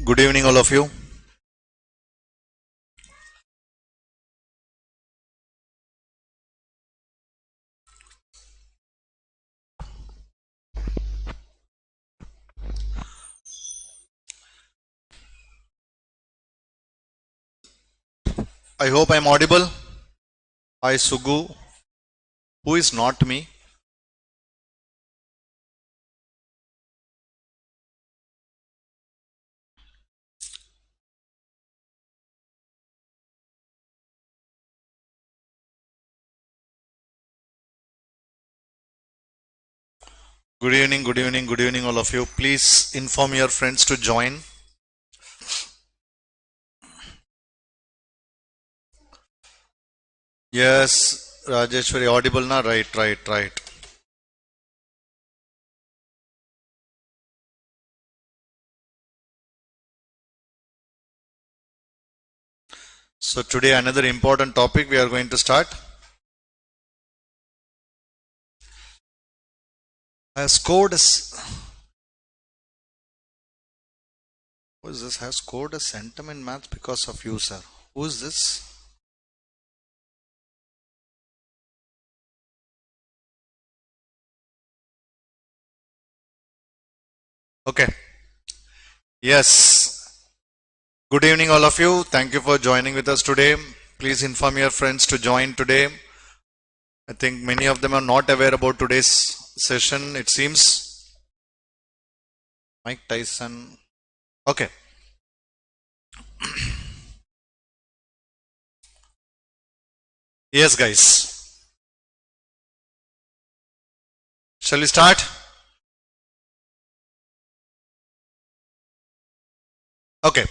Good evening, all of you. I hope I'm audible. Hi, Sugu. Who is not me? Good evening, good evening, good evening, all of you. Please inform your friends to join. Yes, Rajeshwari, audible na? Right. So today another important topic we are going to start. Has scored who is this? Has scored a centum in maths because of you, sir. Who is this? Okay. Yes. Good evening, all of you. Thank you for joining with us today. Please inform your friends to join today. I think many of them are not aware about today's session, it seems. Mike Tyson. Okay. Yes, guys. Shall we start? Okay.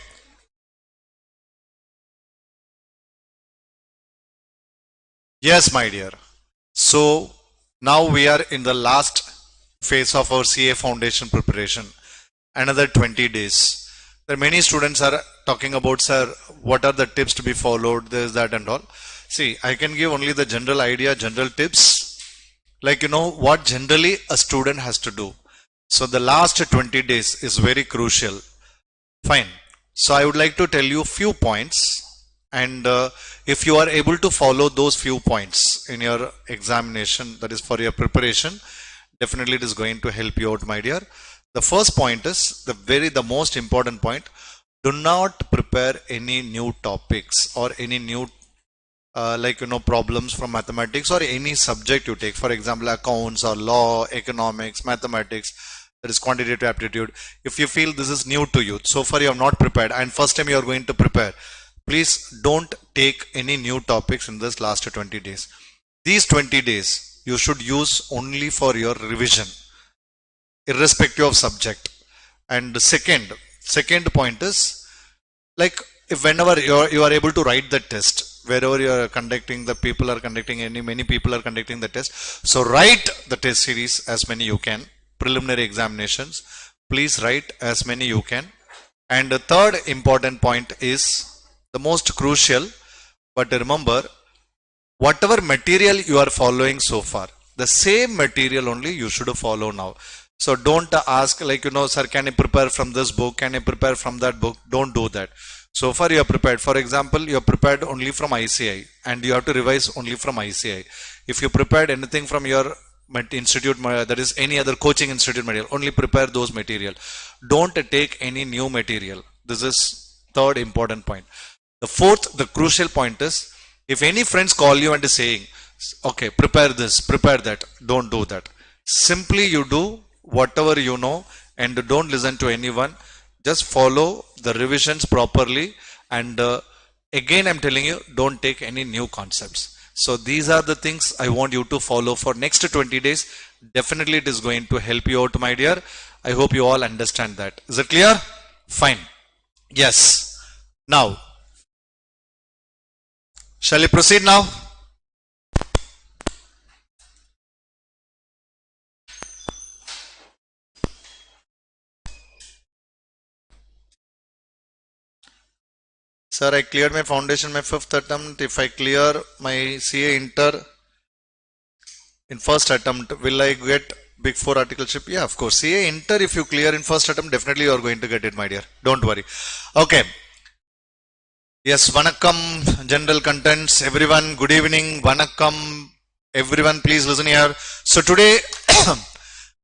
Yes, my dear. So now we are in the last phase of our CA foundation preparation. Another 20 days. There are many students are talking about, sir, what are the tips to be followed, this, that and all. See, I can give only the general idea, general tips. Like, you know, what generally a student has to do. So the last 20 days is very crucial. Fine. So I would like to tell you few points, and if you are able to follow those few points in your examination, that is for your preparation, definitely it is going to help you out, my dear. The first point is the most important point. Do not prepare any new topics or any new problems from mathematics or any subject you take. For example, accounts or law, economics, mathematics, that is quantitative aptitude. If you feel this is new to you, so far you have not prepared and first time you are going to prepare, please don't take any new topics in this last 20 days. These 20 days you should use only for your revision, irrespective of subject. And the second point is, like, if whenever you are able to write the test, wherever you are conducting, the people are conducting, many people are conducting the test, so write the test series as many you can. Preliminary examinations, please write as many you can. And the third important point is the most crucial, but remember, whatever material you are following so far, the same material only you should follow now. So don't ask, like, you know, sir, can I prepare from this book, can I prepare from that book? Don't do that. So far you are prepared. For example, you are prepared only from ICI and you have to revise only from ICI. If you prepared anything from your institute, that is any other coaching institute material, only prepare those material. Don't take any new material. This is third important point. The fourth, the crucial point is, if any friends call you and is saying, okay, prepare this, prepare that, don't do that. Simply you do whatever you know and don't listen to anyone. Just follow the revisions properly, and again I'm telling you, don't take any new concepts. So these are the things I want you to follow for next 20 days. Definitely it is going to help you out, my dear. I hope you all understand that. Is it clear? Fine. Yes. Now, shall we proceed now? Sir, I cleared my foundation, my 5th attempt. If I clear my CA Inter in first attempt, will I get Big Four articleship? Yeah, of course. CA Inter, if you clear in first attempt, definitely you are going to get it, my dear. Don't worry. Okay. Yes, Vanakkam, general contents. Everyone, good evening. Vanakkam. Everyone, please listen here. So today,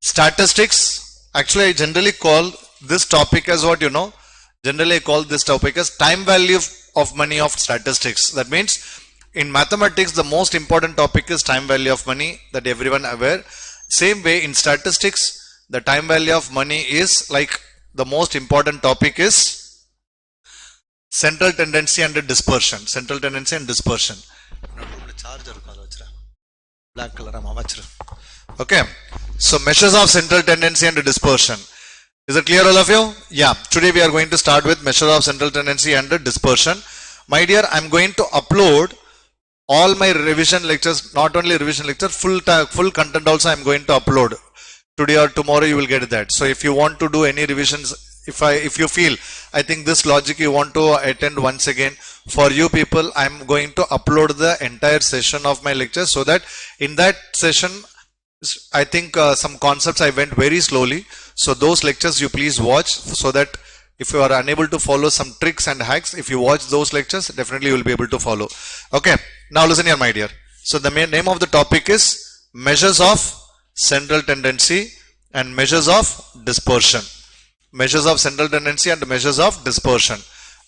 statistics. Actually, I generally call this topic as what, generally I call this topic as time value of money of statistics. That means in mathematics, the most important topic is time value of money, that everyone aware. Same way in statistics, the time value of money is like the most important topic is central tendency and dispersion. Central tendency and dispersion. Black color. Okay. So measures of central tendency and dispersion. Is it clear all of you? Yeah. Today we are going to start with measure of central tendency and dispersion. My dear, I am going to upload all my revision lectures, not only revision lecture, full content also I am going to upload. Today or tomorrow you will get that. So if you want to do any revisions, if you feel, I think this logic you want to attend once again, for you people, I am going to upload the entire session of my lecture, so that in that session, I think some concepts I went very slowly. So those lectures you please watch, so that if you are unable to follow some tricks and hacks, if you watch those lectures, definitely you will be able to follow. Okay. Now listen here, my dear. So the main name of the topic is measures of central tendency and measures of dispersion. Measures of central tendency and measures of dispersion.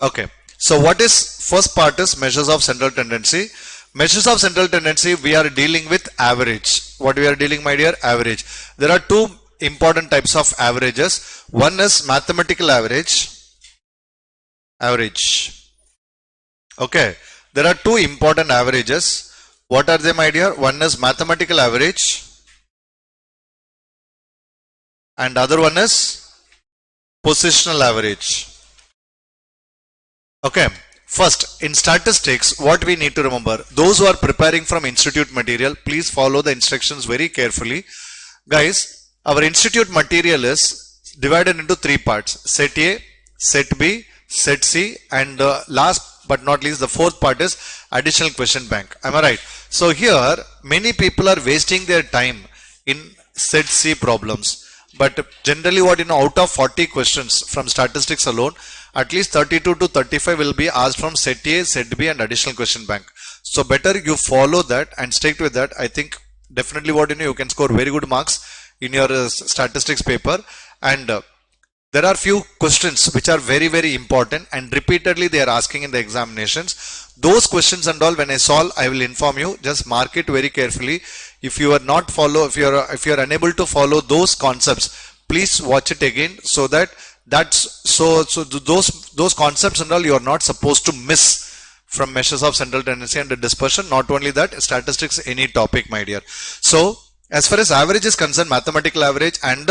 Okay. So what is first part is measures of central tendency. Measures of central tendency, we are dealing with average. What we are dealing, my dear? Average. There are two important types of averages. One is mathematical average. Okay. There are two important averages. What are they, my dear? One is mathematical average and other one is positional average. Okay. First, in statistics, what we need to remember, those who are preparing from institute material, please follow the instructions very carefully. Guys, our institute material is divided into three parts: set A, set B, set C, and last but not least, the fourth part is additional question bank. Am I right? So here, many people are wasting their time in set C problems. But generally what, out of 40 questions from statistics alone, at least 32 to 35 will be asked from set A, set B and additional question bank. So better you follow that and stick with that. I think definitely what, you can score very good marks in your statistics paper. And there are few questions which are very, very important and repeatedly they are asking in the examinations. Those questions and all, when I solve, I will inform you. Just mark it very carefully. If you are not follow, if you are unable to follow those concepts, please watch it again, so that those concepts and all you are not supposed to miss from measures of central tendency and dispersion. Not only that, statistics, any topic, my dear. So as far as average is concerned, mathematical average and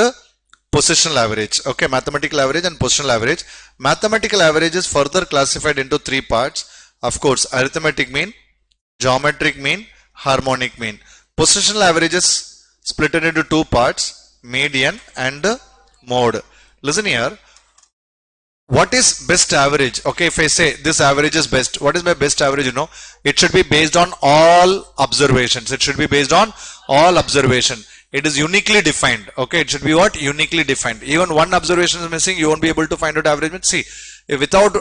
positional average. Okay, mathematical average and positional average. Mathematical average is further classified into three parts. Of course, arithmetic mean, geometric mean, harmonic mean. Positional average is split into two parts: median and mode. Listen here. What is best average? Okay, if I say this average is best, what is my best average? It should be based on all observations. It should be based on all observation. It is uniquely defined. Okay, it should be what? Uniquely defined. Even one observation is missing, you won't be able to find out average. See, without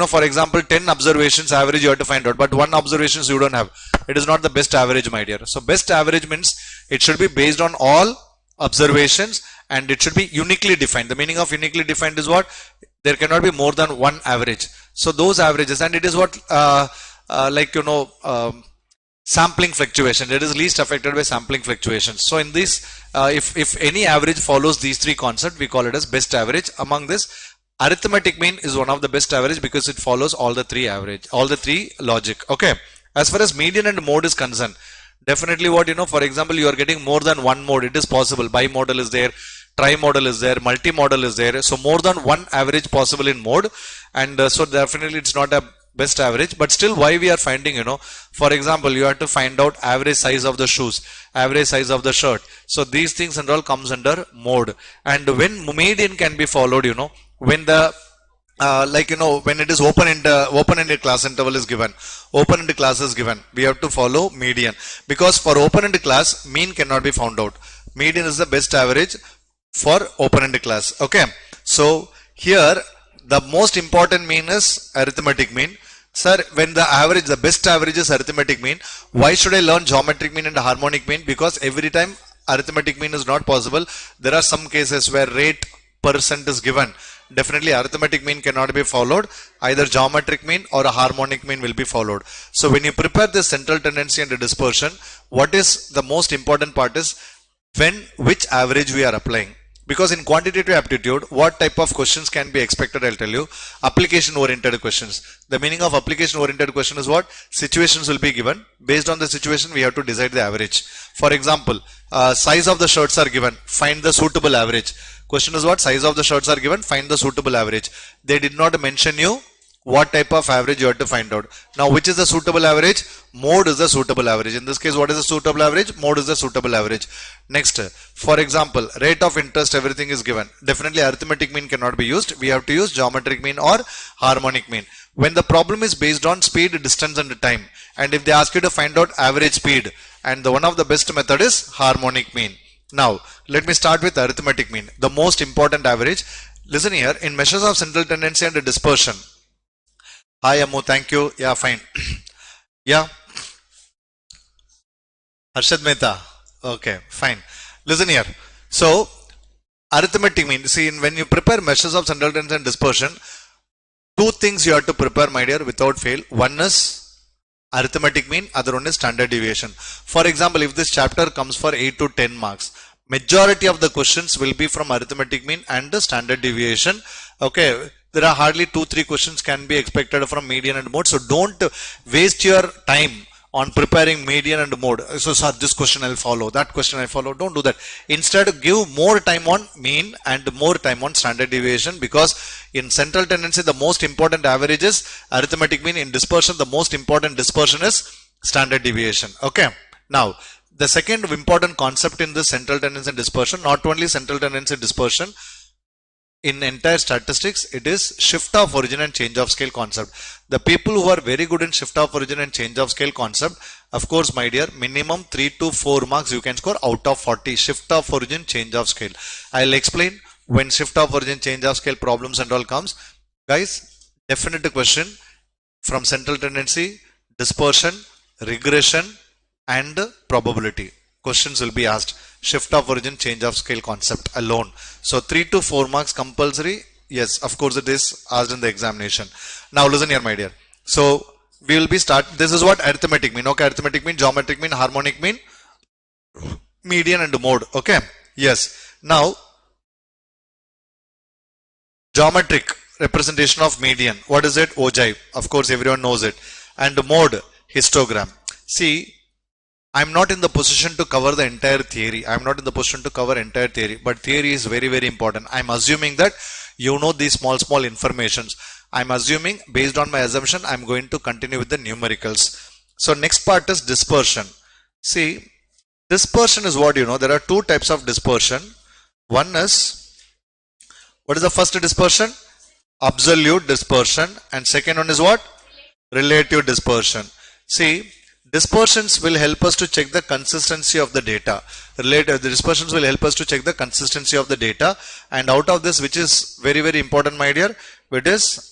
for example, 10 observations average you have to find out, but one observations you don't have. It is not the best average, my dear. So best average means it should be based on all observations and it should be uniquely defined. The meaning of uniquely defined is what? There cannot be more than one average. So those averages, and it is what sampling fluctuation. It is least affected by sampling fluctuations. So in this, if any average follows these three concepts, we call it as best average. Among this, arithmetic mean is one of the best average because it follows all the three average, all the three logic. Okay. As far as median and mode is concerned, definitely what, for example, you are getting more than one mode. It is possible. Bimodal is there, trimodal is there, multimodal is there. So more than one average possible in mode. And so definitely it's not a best average, but still why we are finding, for example, you have to find out average size of the shoes, average size of the shirt. So these things and all comes under mode. And when median can be followed, when the when it is open-ended class interval is given, open-ended class is given, we have to follow median, because for open-ended class mean cannot be found out. Median is the best average for open-ended class. Okay. So here the most important mean is arithmetic mean. Sir, when the best average is arithmetic mean, why should I learn geometric mean and harmonic mean? Because every time arithmetic mean is not possible. There are some cases where rate percent is given. Definitely arithmetic mean cannot be followed. Either geometric mean or a harmonic mean will be followed. So when you prepare the central tendency and the dispersion, what is the most important part is which average we are applying. Because in quantitative aptitude, what type of questions can be expected, I'll tell you. Application oriented questions. The meaning of application oriented question is what? Situations will be given. Based on the situation, we have to decide the average. For example, size of the shirts are given. Find the suitable average. Question is what? Size of the shirts are given. Find the suitable average. They did not mention you what type of average you have to find out. Now, which is the suitable average? Mode is the suitable average. In this case, what is the suitable average? Mode is the suitable average. Next, for example, rate of interest, everything is given. Definitely arithmetic mean cannot be used. We have to use geometric mean or harmonic mean. When the problem is based on speed, distance and time, and if they ask you to find out average speed, and one of the best method is harmonic mean. Now, let me start with arithmetic mean, the most important average. Listen here, in measures of central tendency and dispersion. Hi Ammu, thank you. Yeah, fine. Yeah. Harshad Mehta. Okay, fine. Listen here. So, arithmetic mean, see, when you prepare measures of central tendency and dispersion, two things you have to prepare, my dear, without fail. One is arithmetic mean, other one is standard deviation. For example, if this chapter comes for 8 to 10 marks, majority of the questions will be from arithmetic mean and the standard deviation. Okay. There are hardly 2-3 questions can be expected from median and mode. So don't waste your time on preparing median and mode. So sir, this question I'll follow, that question I follow. Don't do that. Instead, give more time on mean and more time on standard deviation, because in central tendency, the most important average is arithmetic mean. In dispersion, the most important dispersion is standard deviation. Okay. Now, the second important concept in this central tendency and dispersion, not only central tendency dispersion, in entire statistics, it is shift of origin and change of scale concept. The people who are very good in shift of origin and change of scale concept, of course, my dear, minimum 3 to 4 marks you can score out of 40. Shift of origin, change of scale. I'll explain when shift of origin, change of scale problems and all comes. Guys, definite question from central tendency, dispersion, regression and probability. Questions will be asked. Shift of origin, change of scale concept alone. So 3 to 4 marks compulsory. Yes, of course it is asked in the examination. Now listen here, my dear. So we will be this is what arithmetic mean. Okay, arithmetic mean, geometric mean, harmonic mean, median and mode. Okay. Yes. Now, geometric representation of median. What is it? Ojai. Of course, everyone knows it. And mode, histogram. See, I'm not in the position to cover the entire theory. I'm not in the position to cover entire theory, but theory is very, very important. I'm assuming that you know these small informations. I'm assuming, based on my assumption, I'm going to continue with the numericals. So next part is dispersion. See, dispersion is what you know. There are two types of dispersion. One is, what is the first dispersion? Absolute dispersion. And second one is what? Relative dispersion. See, dispersions will help us to check the consistency of the data. The dispersions will help us to check the consistency of the data. And out of this, which is very, very important, my dear, it is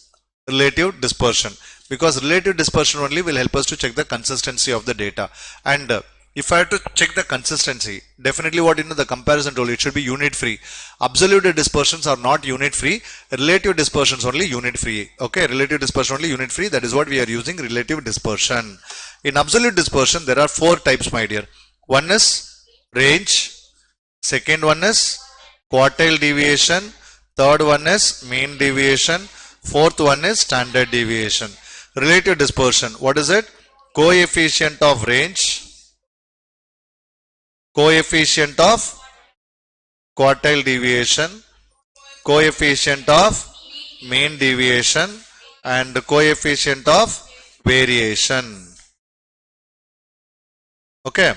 relative dispersion. Because relative dispersion only will help us to check the consistency of the data. And if I have to check the consistency, definitely what the comparison tool, it should be unit free. Absolute dispersions are not unit free. Relative dispersions only unit free. Okay, relative dispersion only unit free. That is what we are using, relative dispersion. In absolute dispersion, there are 4 types, my dear. One is range. Second one is quartile deviation. Third one is mean deviation. Fourth one is standard deviation. Relative dispersion, what is it? Coefficient of range, coefficient of quartile deviation, coefficient of mean deviation and coefficient of variation. Okay,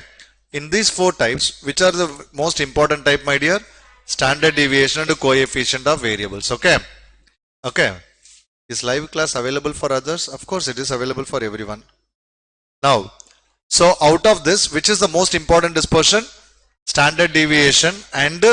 in these 4 types, which are the most important type, my dear? Standard deviation and coefficient of variables. Okay. Okay. Is live class available for others? Of course, it is available for everyone. Now, so out of this, which is the most important dispersion? standard deviation and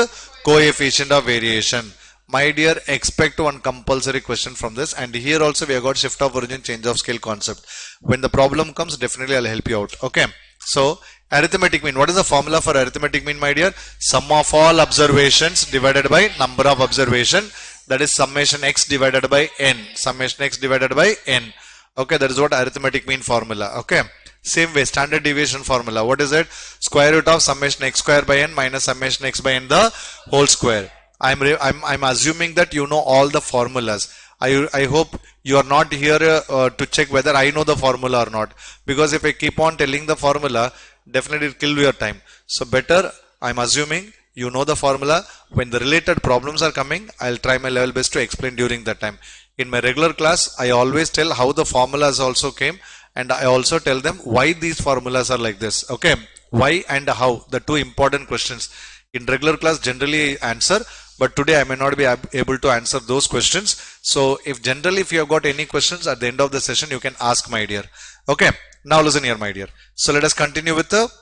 coefficient of variation. My dear, expect one compulsory question from this, and here also we have got shift of origin, change of scale concept. When the problem comes, definitely I'll help you out. Okay, so arithmetic mean, what is the formula for arithmetic mean, my dear? Sum of all observations divided by number of observation, that is summation x divided by n, summation x divided by n. Okay, that is what arithmetic mean formula. Okay, same way, standard deviation formula, what is it? Square root of summation x square by n minus summation x by n the whole square. I'm assuming that you know all the formulas. I hope you are not here to check whether I know the formula or not, because if I keep on telling the formula, definitely it will kill your time. So better, I'm assuming you know the formula. When the related problems are coming, I'll try my level best to explain during that time. In my regular class, I always tell how the formulas also came, and I also tell them why these formulas are like this. Okay, why and how, the two important questions. In regular class, generally I answer, but today I may not be able to answer those questions. So if you have got any questions at the end of the session, you can ask, my dear. Okay, now listen here, my dear. So let us continue with the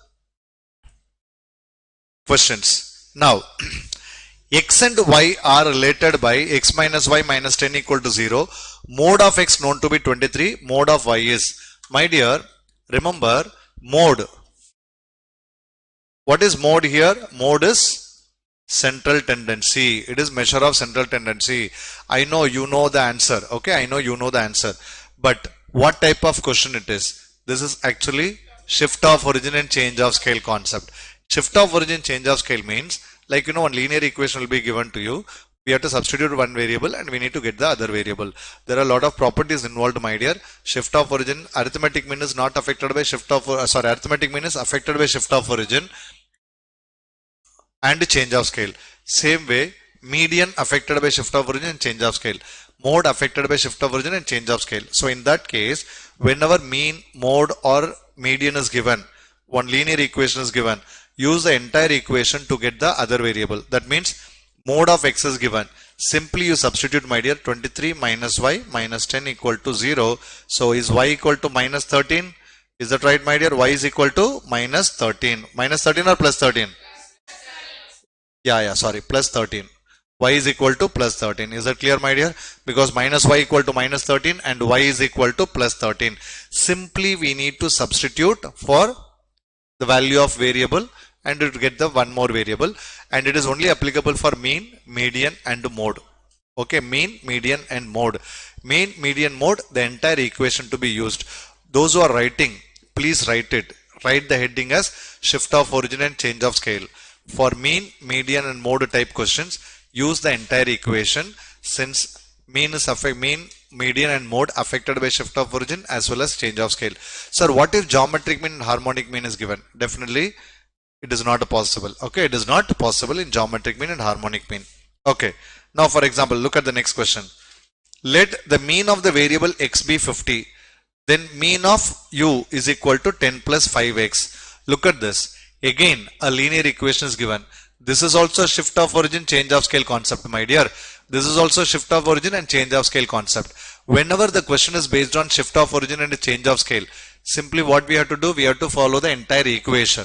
questions. Now, x and y are related by x minus y minus 10 equal to 0. Mode of x known to be 23. Mode of y is, my dear, remember mode. What is mode here? Mode is central tendency. It is measure of central tendency. I know you know the answer. Okay, I know you know the answer. But what type of question it is? This is actually shift of origin and change of scale concept. Shift of origin, change of scale means, like, you know, one linear equation will be given to you. We have to substitute one variable and we need to get the other variable. There are a lot of properties involved, my dear. Shift of origin, arithmetic mean is not affected by shift of, arithmetic mean is affected by shift of origin and change of scale. Same way, median affected by shift of origin and change of scale. Mode affected by shift of origin and change of scale. So in that case, whenever mean, mode or median is given, one linear equation is given, use the entire equation to get the other variable. That means mode of x is given. Simply you substitute, my dear, 23 minus y minus 10 equal to 0. So is y equal to minus 13? Is that right, my dear? Y is equal to minus 13. Minus 13 or plus 13? Sorry, plus 13. Y is equal to plus 13. Is that clear, my dear? Because minus y equal to minus 13 and y is equal to plus 13. Simply we need to substitute for the value of variable and to get the one more variable, and it is only applicable for mean, median and mode. Okay, mean, median and mode. Mean, median, mode, the entire equation to be used. Those who are writing, please write it. Write the heading as shift of origin and change of scale. For mean, median and mode type questions, use the entire equation, since mean, median and mode affected by shift of origin as well as change of scale. Sir, what if geometric mean and harmonic mean is given? Definitely it is not possible. Okay, it is not possible in geometric mean and harmonic mean. Okay, now for example, look at the next question. Let the mean of the variable x be 50. Then mean of u is equal to 10 plus 5x. Look at this. Again, a linear equation is given. This is also shift of origin, change of scale concept, my dear. This is also shift of origin and change of scale concept. Whenever the question is based on shift of origin and change of scale, simply what we have to do, we have to follow the entire equation.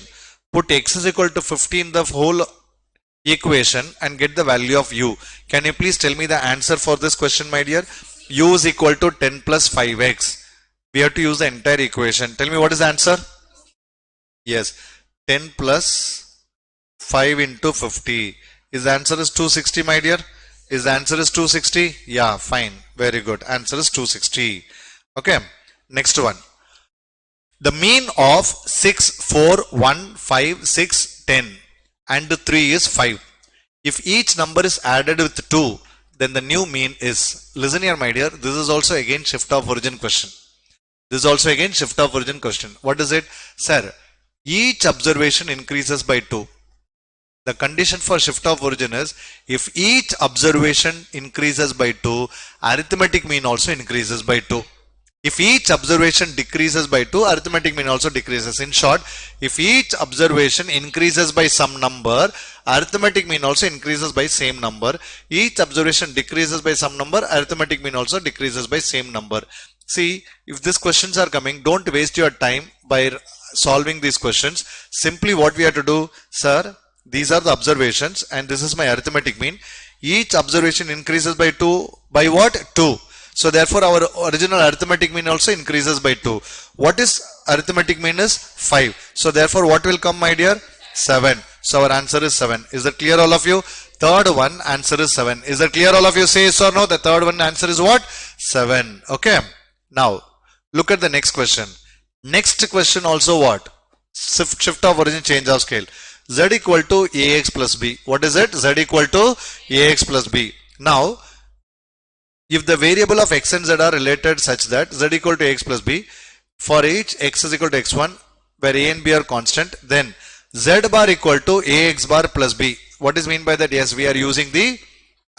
Put x is equal to 50 in the whole equation and get the value of u. Can you please tell me the answer for this question, my dear? U is equal to 10 plus 5x. We have to use the entire equation. Tell me what is the answer? Yes, 10 plus 5 into 50. Is the answer is 260, my dear? Is the answer is 260? Yeah, fine. Very good. Answer is 260. Okay. Next one. The mean of 6, 4, 1, 5, 6, 10 and 3 is 5. If each number is added with 2, then the new mean is, listen here, my dear, this is also again shift of origin question. This is also again shift of origin question. What is it? Sir, each observation increases by 2. The condition for shift of origin is, if each observation increases by 2, arithmetic mean also increases by 2. If each observation decreases by 2, arithmetic mean also decreases. In short, if each observation increases by some number, arithmetic mean also increases by same number. Each observation decreases by some number, arithmetic mean also decreases by same number. See, if these questions are coming, don't waste your time by solving these questions. Simply what we have to do, sir, These are the observations and this is my arithmetic mean. Each observation increases by 2. By what? 2. So therefore our original arithmetic mean also increases by 2. What is arithmetic mean is 5. So therefore what will come, my dear? 7. So our answer is 7. Is that clear, all of you? Third one answer is 7. Is that clear, all of you? Say yes or no. The third one answer is what? 7. Okay. Now look at the next question. Next question also what? Shift of origin, change of scale. Z equal to AX plus B. What is it? Z equal to AX plus B. Now if the variable of x and z are related such that z equal to x plus b, for each x is equal to x1 where a and b are constant, then z bar equal to ax bar plus b. What is mean by that? Yes, we are using the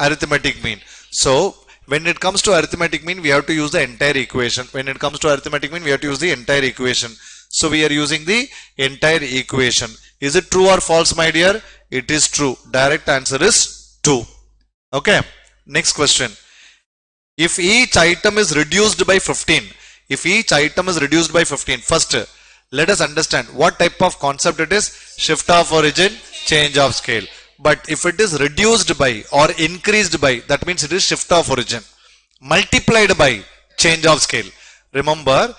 arithmetic mean. So when it comes to arithmetic mean, we have to use the entire equation. When it comes to arithmetic mean, we have to use the entire equation. So we are using the entire equation. Is it true or false, my dear? It is true. Direct answer is 2. Okay. Next question. If each item is reduced by 15, first let us understand what type of concept it is. Shift of origin, change of scale. But if it is reduced by or increased by, that means it is shift of origin. Multiplied by, change of scale. Remember,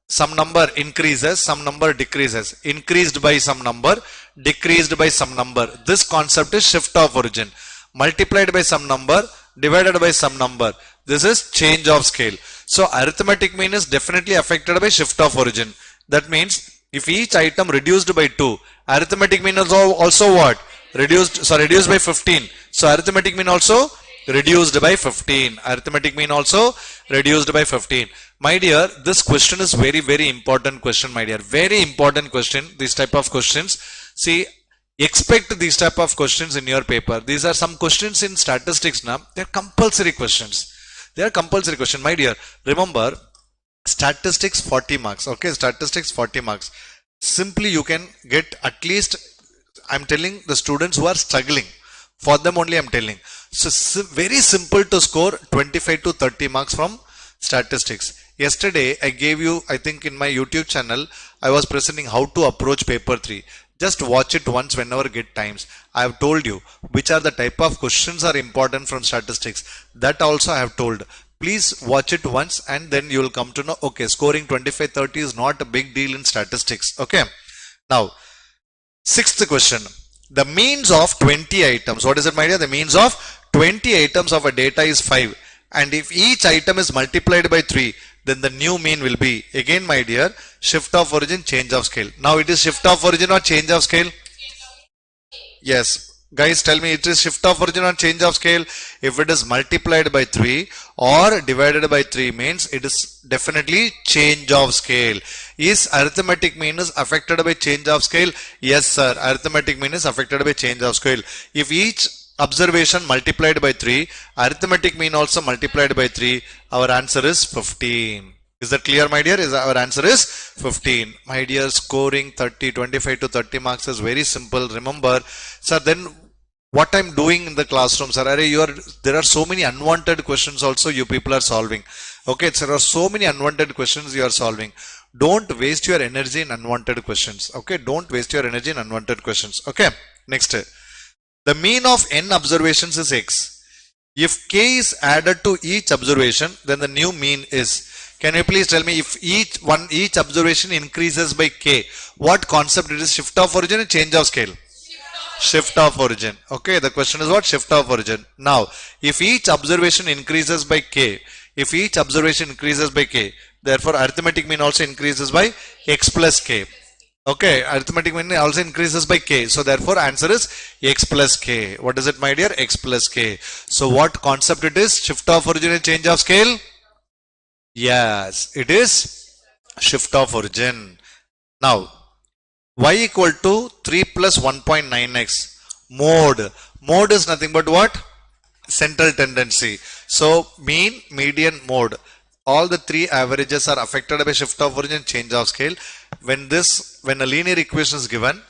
some number increases, some number decreases. Increased by some number, decreased by some number. This concept is shift of origin. Multiplied by some number, divided by some number. This is change of scale. So arithmetic mean is definitely affected by shift of origin. That means if each item reduced by 2, arithmetic mean is also what? Reduced by 15. So arithmetic mean also reduced by 15. Arithmetic mean also reduced by 15. My dear, this question is very, very important question, my dear. Very important question. These type of questions. See, expect these type of questions in your paper. These are some questions in statistics now. They are compulsory questions. They are compulsory question, my dear. Remember, statistics 40 marks. Okay, statistics 40 marks. Simply you can get at least, I'm telling the students who are struggling. For them only I'm telling. So very simple to score 25 to 30 marks from statistics. Yesterday I gave you, I think in my YouTube channel, I was presenting how to approach paper 3. Just watch it once whenever get times. I have told you which are the type of questions are important from statistics. That also I have told. Please watch it once and then you will come to know, okay, scoring 25-30 is not a big deal in statistics. Okay. Now, sixth question. The means of 20 items. What is it, my dear? The means of 20 items of a data is 5. And if each item is multiplied by 3, then the new mean will be, again my dear, shift of origin, change of scale. Now it is shift of origin or change of scale? Yes. Guys, tell me, it is shift of origin or change of scale? If it is multiplied by 3 or divided by 3 means it is definitely change of scale. Is arithmetic mean is affected by change of scale? Yes, sir. Arithmetic mean is affected by change of scale. If each observation multiplied by 3, arithmetic mean also multiplied by 3, our answer is 15. Is that clear, my dear? Our answer is 15. My dear, scoring 25 to 30 marks is very simple. Remember, sir, then what I'm doing in the classroom, sir, there are so many unwanted questions also you people are solving. Okay, there are so many unwanted questions you are solving. Don't waste your energy in unwanted questions. Okay, don't waste your energy in unwanted questions. Okay, next. The mean of n observations is x. If k is added to each observation, then the new mean is. Can you please tell me, if each observation increases by k, what concept it is? Shift of origin or change of scale? Shift of origin. Okay, the question is what? Shift of origin. Now, if each observation increases by k, therefore arithmetic mean also increases by x plus k. Okay, arithmetic mean also increases by k. So therefore answer is x plus k. What is it, my dear? X plus k. So what concept it is? Shift of origin and change of scale? Yes, it is shift of origin. Now, y equal to 3 plus 1.9x. Mode. Mode is nothing but what? Central tendency. So, mean, median, mode. All the three averages are affected by shift of origin, change of scale. When a linear equation is given,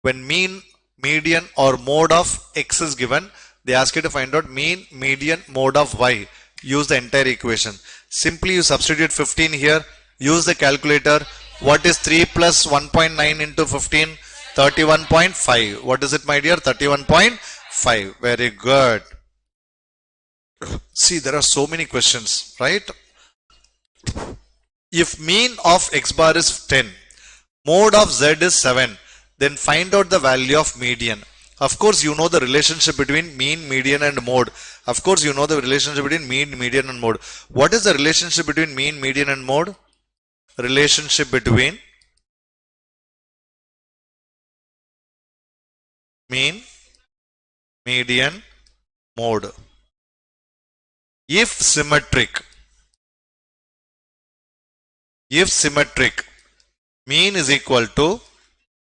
when mean, median or mode of x is given, they ask you to find out mean, median, mode of y. Use the entire equation. Simply you substitute 15 here. Use the calculator. What is 3 plus 1.9 into 15? 31.5. What is it, my dear? 31.5. Very good. See, there are so many questions, right? If mean of x bar is 10, mode of z is 7, then find out the value of median. Of course, you know the relationship between mean, median and mode. Of course, you know the relationship between mean, median and mode. What is the relationship between mean, median and mode? Relationship between mean, median, mode. If symmetric, mean is equal to,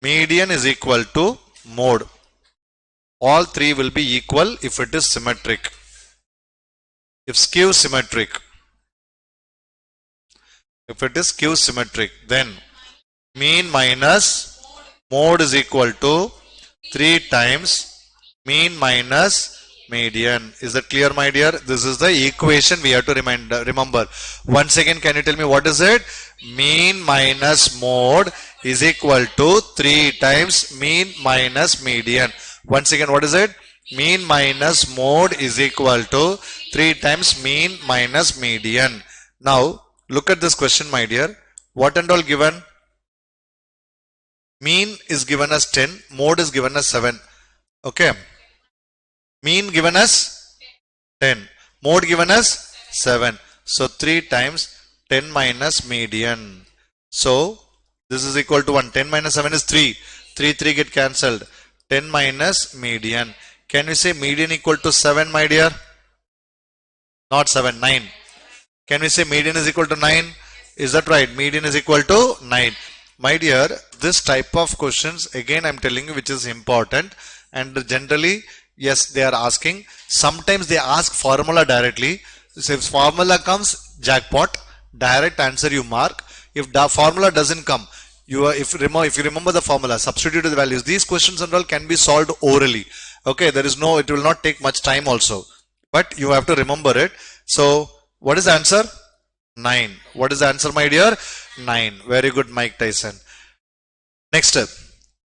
median is equal to mode. All three will be equal if it is symmetric. If skew symmetric, then mean minus mode is equal to 3 times mean minus median. Is that clear, my dear? This is the equation we have to remember. Once again, can you tell me what is it? Mean minus mode is equal to 3 times mean minus median. Once again, what is it? Mean minus mode is equal to 3 times mean minus median. Now, look at this question, my dear. What and all given? Mean is given as 10, mode is given as 7. Okay. Mean given as 10, mode given as 7. So 3 times 10 minus median. So this is equal to 1. 10 minus 7 is 3. 3 get cancelled. 10 minus median. Can we say median equal to 7, my dear? Not 7, 9. Can we say median is equal to 9? Is that right? Median is equal to 9. My dear, this type of questions, again I am telling you, which is important, and generally, yes, they are asking. Sometimes they ask formula directly. So if formula comes, jackpot, direct answer you mark. If the formula doesn't come, if you remember the formula, substitute the values. These questions and all can be solved orally. Okay, it will not take much time also, but you have to remember it. So what is the answer? 9. What is the answer, my dear? 9. Very good, Mike Tyson. Next step.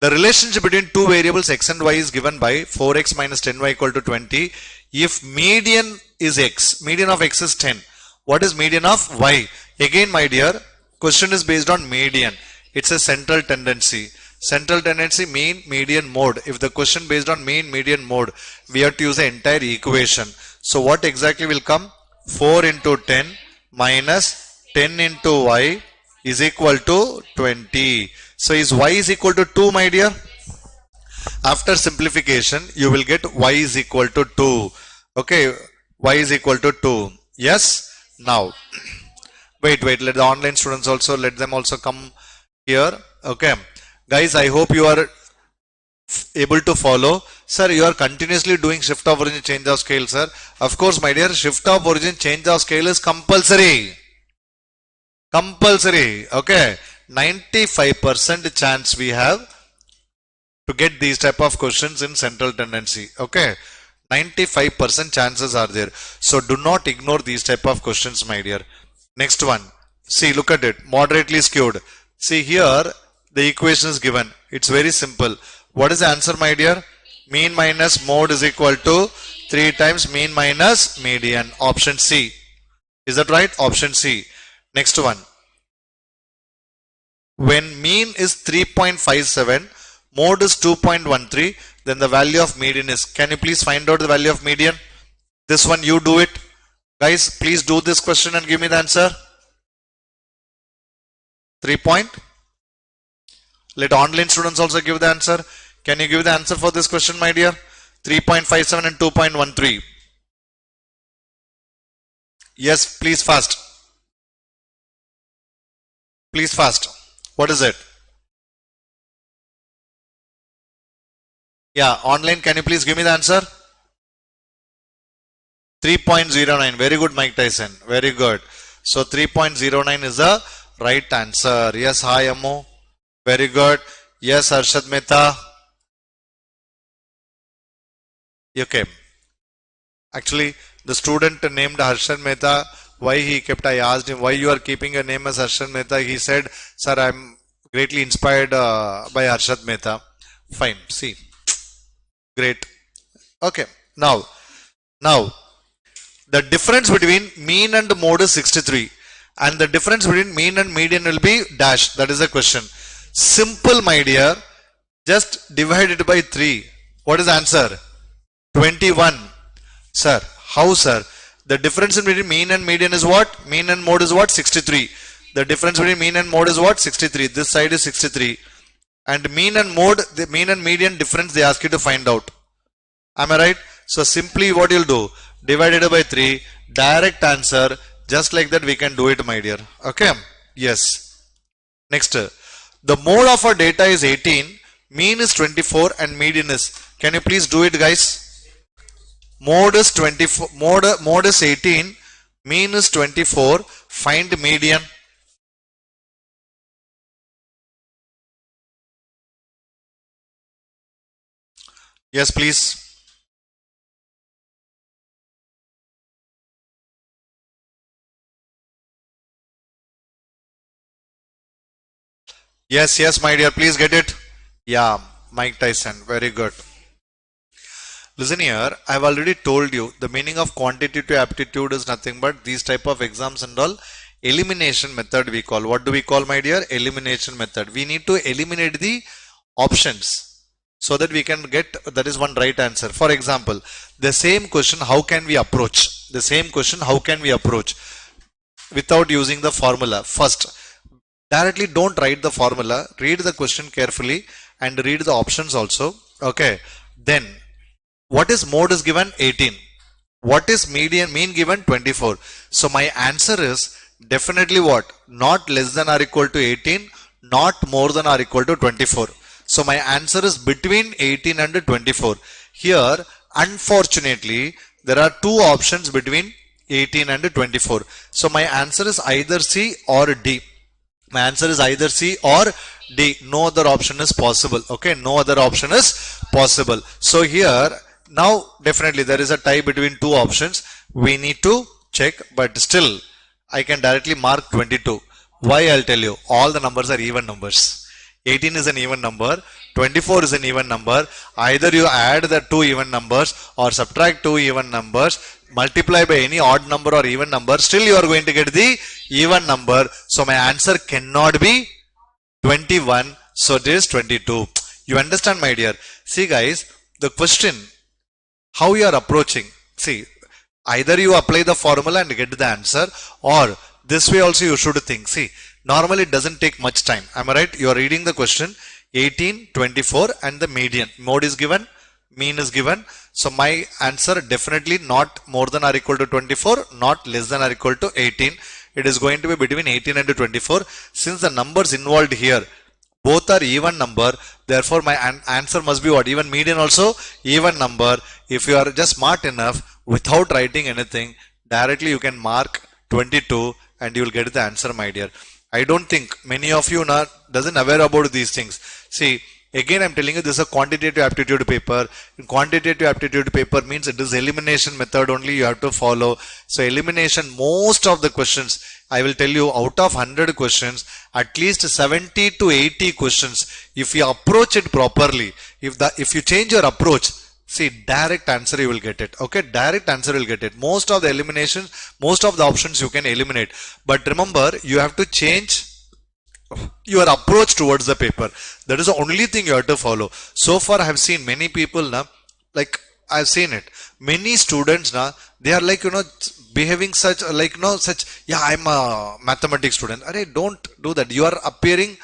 The relationship between two variables x and y is given by 4x minus 10y equal to 20. If median is x, median of x is 10. What is median of y? Again, my dear, question is based on median. It's a central tendency. Central tendency, mean, median, mode. If the question based on mean, median, mode, we have to use the entire equation. So what exactly will come? 4 into 10 minus 10 into y is equal to 20. So is y is equal to 2, my dear? After simplification, you will get y is equal to 2. Okay, y is equal to 2. Yes? Now, wait, let the online students also, let them also come here. Okay. Guys, I hope you are able to follow. Sir, you are continuously doing shift of origin, change of scale, sir. Of course, my dear, shift of origin, change of scale is compulsory. Compulsory. Okay. 95% chance we have to get these type of questions in central tendency. Okay. 95% chances are there. So do not ignore these type of questions, my dear. Next one. See, look at it. Moderately skewed. See here, the equation is given. It's very simple. What is the answer, my dear? Mean minus mode is equal to 3 times mean minus median. Option C. Is that right? Option C. Next one. When mean is 3.57, mode is 2.13, then the value of median is. Can you please find out the value of median? This one you do it. Guys, please do this question and give me the answer. 3 point. Let online students also give the answer. Can you give the answer for this question, my dear? 3.57 and 2.13. Yes, please fast. Please fast. What is it? Yeah, online, can you please give me the answer? 3.09. Very good, Mike Tyson. Very good. So 3.09 is the right answer. Yes, hi, Ammo. Very good. Yes, Arshad Mehta. Okay. Actually, the student named Harshad Mehta, why he kept, I asked him, why you are keeping a name as Harshad Mehta? He said, sir, I am greatly inspired by Harshad Mehta. Fine. See. Great. Okay. Now, the difference between mean and mode is 63. And the difference between mean and median will be dash. That is the question. Simple, my dear. Just divide it by 3. What is the answer? 21. Sir, how, sir? The difference between mean and median is what? Mean and mode is what? 63. The difference between mean and mode is what? 63. This side is 63. And mean and mode, the mean and median difference they ask you to find out. Am I right? So simply what you'll do? Divided by 3. Direct answer. Just like that we can do it, my dear. Okay? Yes. Next. The mode of our data is 18. Mean is 24 and median is. Can you please do it, guys? Mode is 24. Mode is 18. Mean is 24. Find median. Yes, please. Yes, my dear. Please get it. Yeah, Mike Tyson. Very good. Listen here. I've already told you the meaning of quantitative aptitude is nothing but these type of exams and all. Elimination method we call. What do we call, my dear? Elimination method. We need to eliminate the options so that we can get, that is one right answer. For example, the same question, how can we approach? The same question, how can we approach? Without using the formula. First, directly don't write the formula. Read the question carefully and read the options also. Okay. Then, what is mode is given? 18. What is mean given? 24. So my answer is definitely what? Not less than or equal to 18, not more than or equal to 24. So my answer is between 18 and 24. Here, unfortunately, there are two options between 18 and 24. So my answer is either C or D. My answer is either C or D. No other option is possible. Okay, no other option is possible. So here, now definitely there is a tie between two options. We need to check, but still I can directly mark 22. Why? I'll tell you. All the numbers are even numbers. 18 is an even number. 24 is an even number. Either you add the two even numbers or subtract two even numbers, multiply by any odd number or even number, still you are going to get the even number. So my answer cannot be 21. So it is 22. You understand, my dear? See, guys, the question, how you are approaching. See, either you apply the formula and get the answer, or this way also you should think. See, normally it doesn't take much time. Am I right? You are reading the question, 18, 24 and the median. Mode is given, mean is given. So my answer definitely not more than or equal to 24, not less than or equal to 18. It is going to be between 18 and 24. Since the numbers involved here, both are even number, therefore my answer must be what? Even median also even number. If you are just smart enough, without writing anything, directly you can mark 22 and you will get the answer, my dear. I don't think many of you doesn't aware about these things. See, again I'm telling you, this is a quantitative aptitude paper. In quantitative aptitude paper means it is elimination method only you have to follow. So elimination, most of the questions, I will tell you, out of 100 questions, at least 70 to 80 questions, if you approach it properly, if you change your approach, see, direct answer you will get it. Okay, direct answer you will get it. Most of the eliminations, most of the options you can eliminate. But remember, you have to change your approach towards the paper. That is the only thing you have to follow. So far I have seen many people like I have seen it. Many students they are like, behaving such yeah, I'm a mathematics student. Don't do that. You are appearing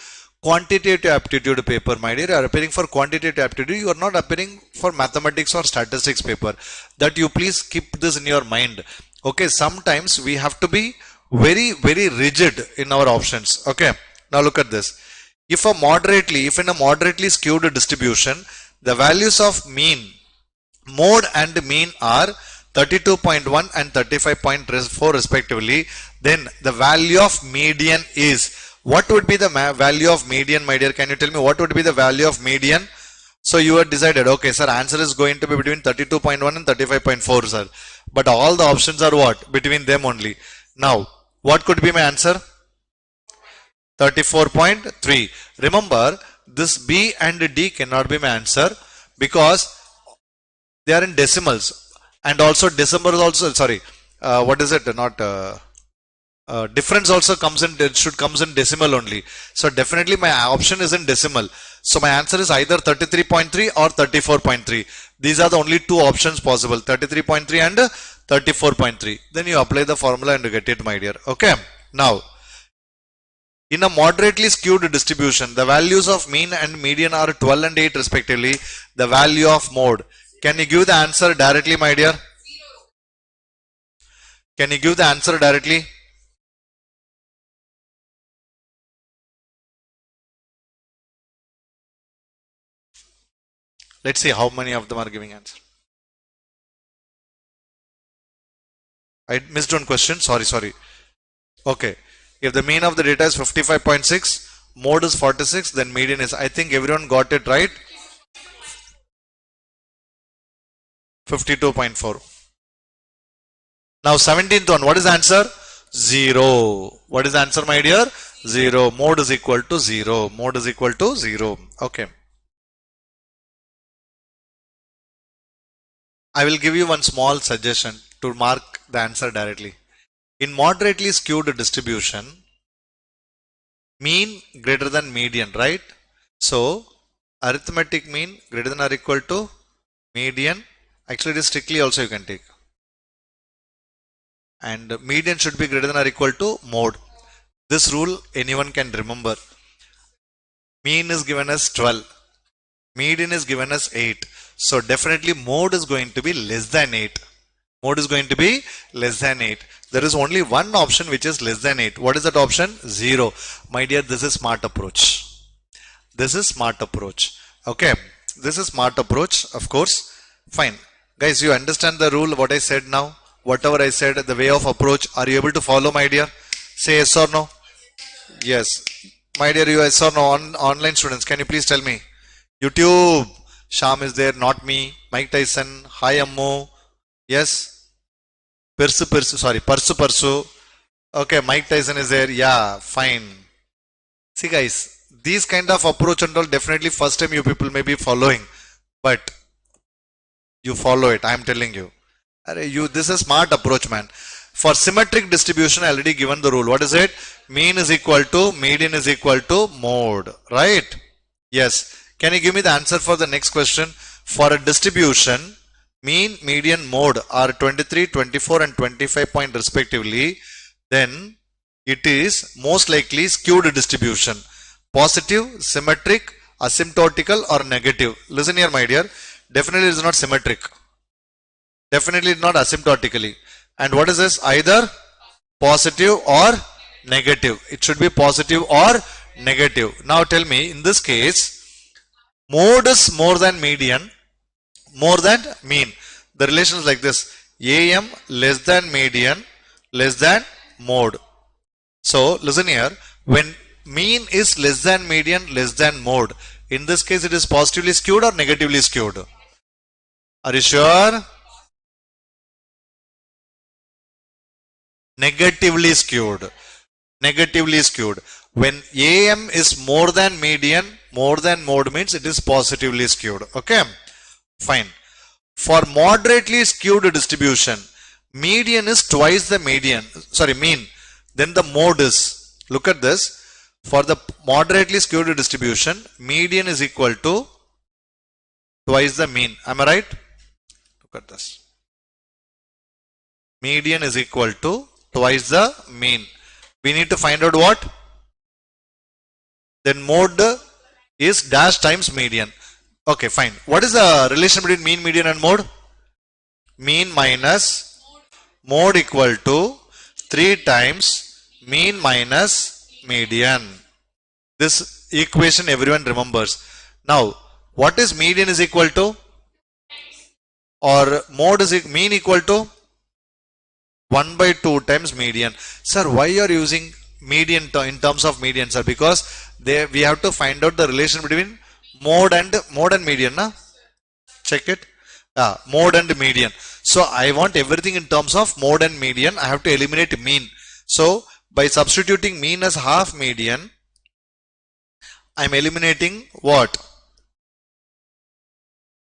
quantitative aptitude paper, my dear. You are appearing for quantitative aptitude. You are not appearing for mathematics or statistics paper. That you please keep this in your mind. Okay, sometimes we have to be very, very rigid in our options. Okay, now look at this. If in a moderately skewed distribution, the values of mean, mode and mean are 32.1 and 35.4 respectively, then the value of median is, what would be the value of median, my dear? Can you tell me what would be the value of median? So you have decided, okay sir, answer is going to be between 32.1 and 35.4, sir. But all the options are what? Between them only. Now, what could be my answer? 34.3. Remember, this B and D cannot be my answer because they are in decimals, and also decimals also, sorry, what is it, not difference also comes in, it should comes in decimal only. So definitely my option is in decimal. So my answer is either 33.3 or 34.3. These are the only two options possible, 33.3 and 34.3. Then you apply the formula and you get it, my dear. Okay. Now, in a moderately skewed distribution, the values of mean and median are 12 and 8 respectively. The value of mode. Can you give the answer directly, my dear? Can you give the answer directly? Let's see how many of them are giving answer. I missed one question. Sorry. Okay. If the mean of the data is 55.6, mode is 46, then median is, I think everyone got it right. 52.4. Now 17th one, what is the answer? 0. What is the answer, my dear? 0. Mode is equal to 0. Mode is equal to 0. Okay. I will give you one small suggestion to mark the answer directly. In moderately skewed distribution, mean greater than median, right? So, arithmetic mean greater than or equal to median. Actually, it is strictly also you can take. And median should be greater than or equal to mode. This rule anyone can remember. Mean is given as 12. Median is given as 8. So definitely mode is going to be less than 8. Mode is going to be less than 8. There is only one option which is less than 8. What is that option? 0. My dear, this is smart approach. This is smart approach. Okay. This is smart approach, of course. Fine. Guys, you understand the rule, what I said now? Whatever I said, the way of approach, are you able to follow, my dear? Say yes or no? Yes. My dear, you yes or no? Online students, can you please tell me? YouTube. Sham is there, not me. Mike Tyson. Hi, Ammo. Yes. Persu. Okay, Mike Tyson is there. Yeah, fine. See, guys, these kind of approach and all, definitely first time you people may be following. But you follow it, I am telling you. This is smart approach, man. For symmetric distribution, I already given the rule. What is it? Mean is equal to, median is equal to mode. Right? Yes. Can you give me the answer for the next question? For a distribution, mean, median, mode are 23, 24 and 25 point respectively, then it is most likely skewed distribution. Positive, symmetric, asymptotical or negative. Listen here, my dear. Definitely it is not symmetric. Definitely not asymptotically. And what is this? Either positive or negative. It should be positive or negative. Now tell me, in this case, mode is more than median, more than mean. The relation is like this. AM less than median, less than mode. So listen here. When mean is less than median, less than mode, in this case it is positively skewed or negatively skewed? Are you sure? Negatively skewed. Negatively skewed. When AM is more than median, more than mode means it is positively skewed. Okay. Fine. For moderately skewed distribution, median is twice the median. Sorry, mean. Then the mode is. Look at this. For the moderately skewed distribution, median is equal to twice the mean. Am I right? Look at this. Median is equal to twice the mean. We need to find out what? Then mode is dash times median. Okay, fine. What is the relation between mean, median and mode? Mean minus mode equal to 3 times mean minus median. This equation everyone remembers. Now, what is median is equal to? Or mode is mean equal to? 1 by 2 times median. Sir, why you are using median in terms of median, sir? Because we have to find out the relation between mode and median. Na? Check it. Mode and median. So I want everything in terms of mode and median. I have to eliminate mean. So by substituting mean as half median, I'm eliminating what?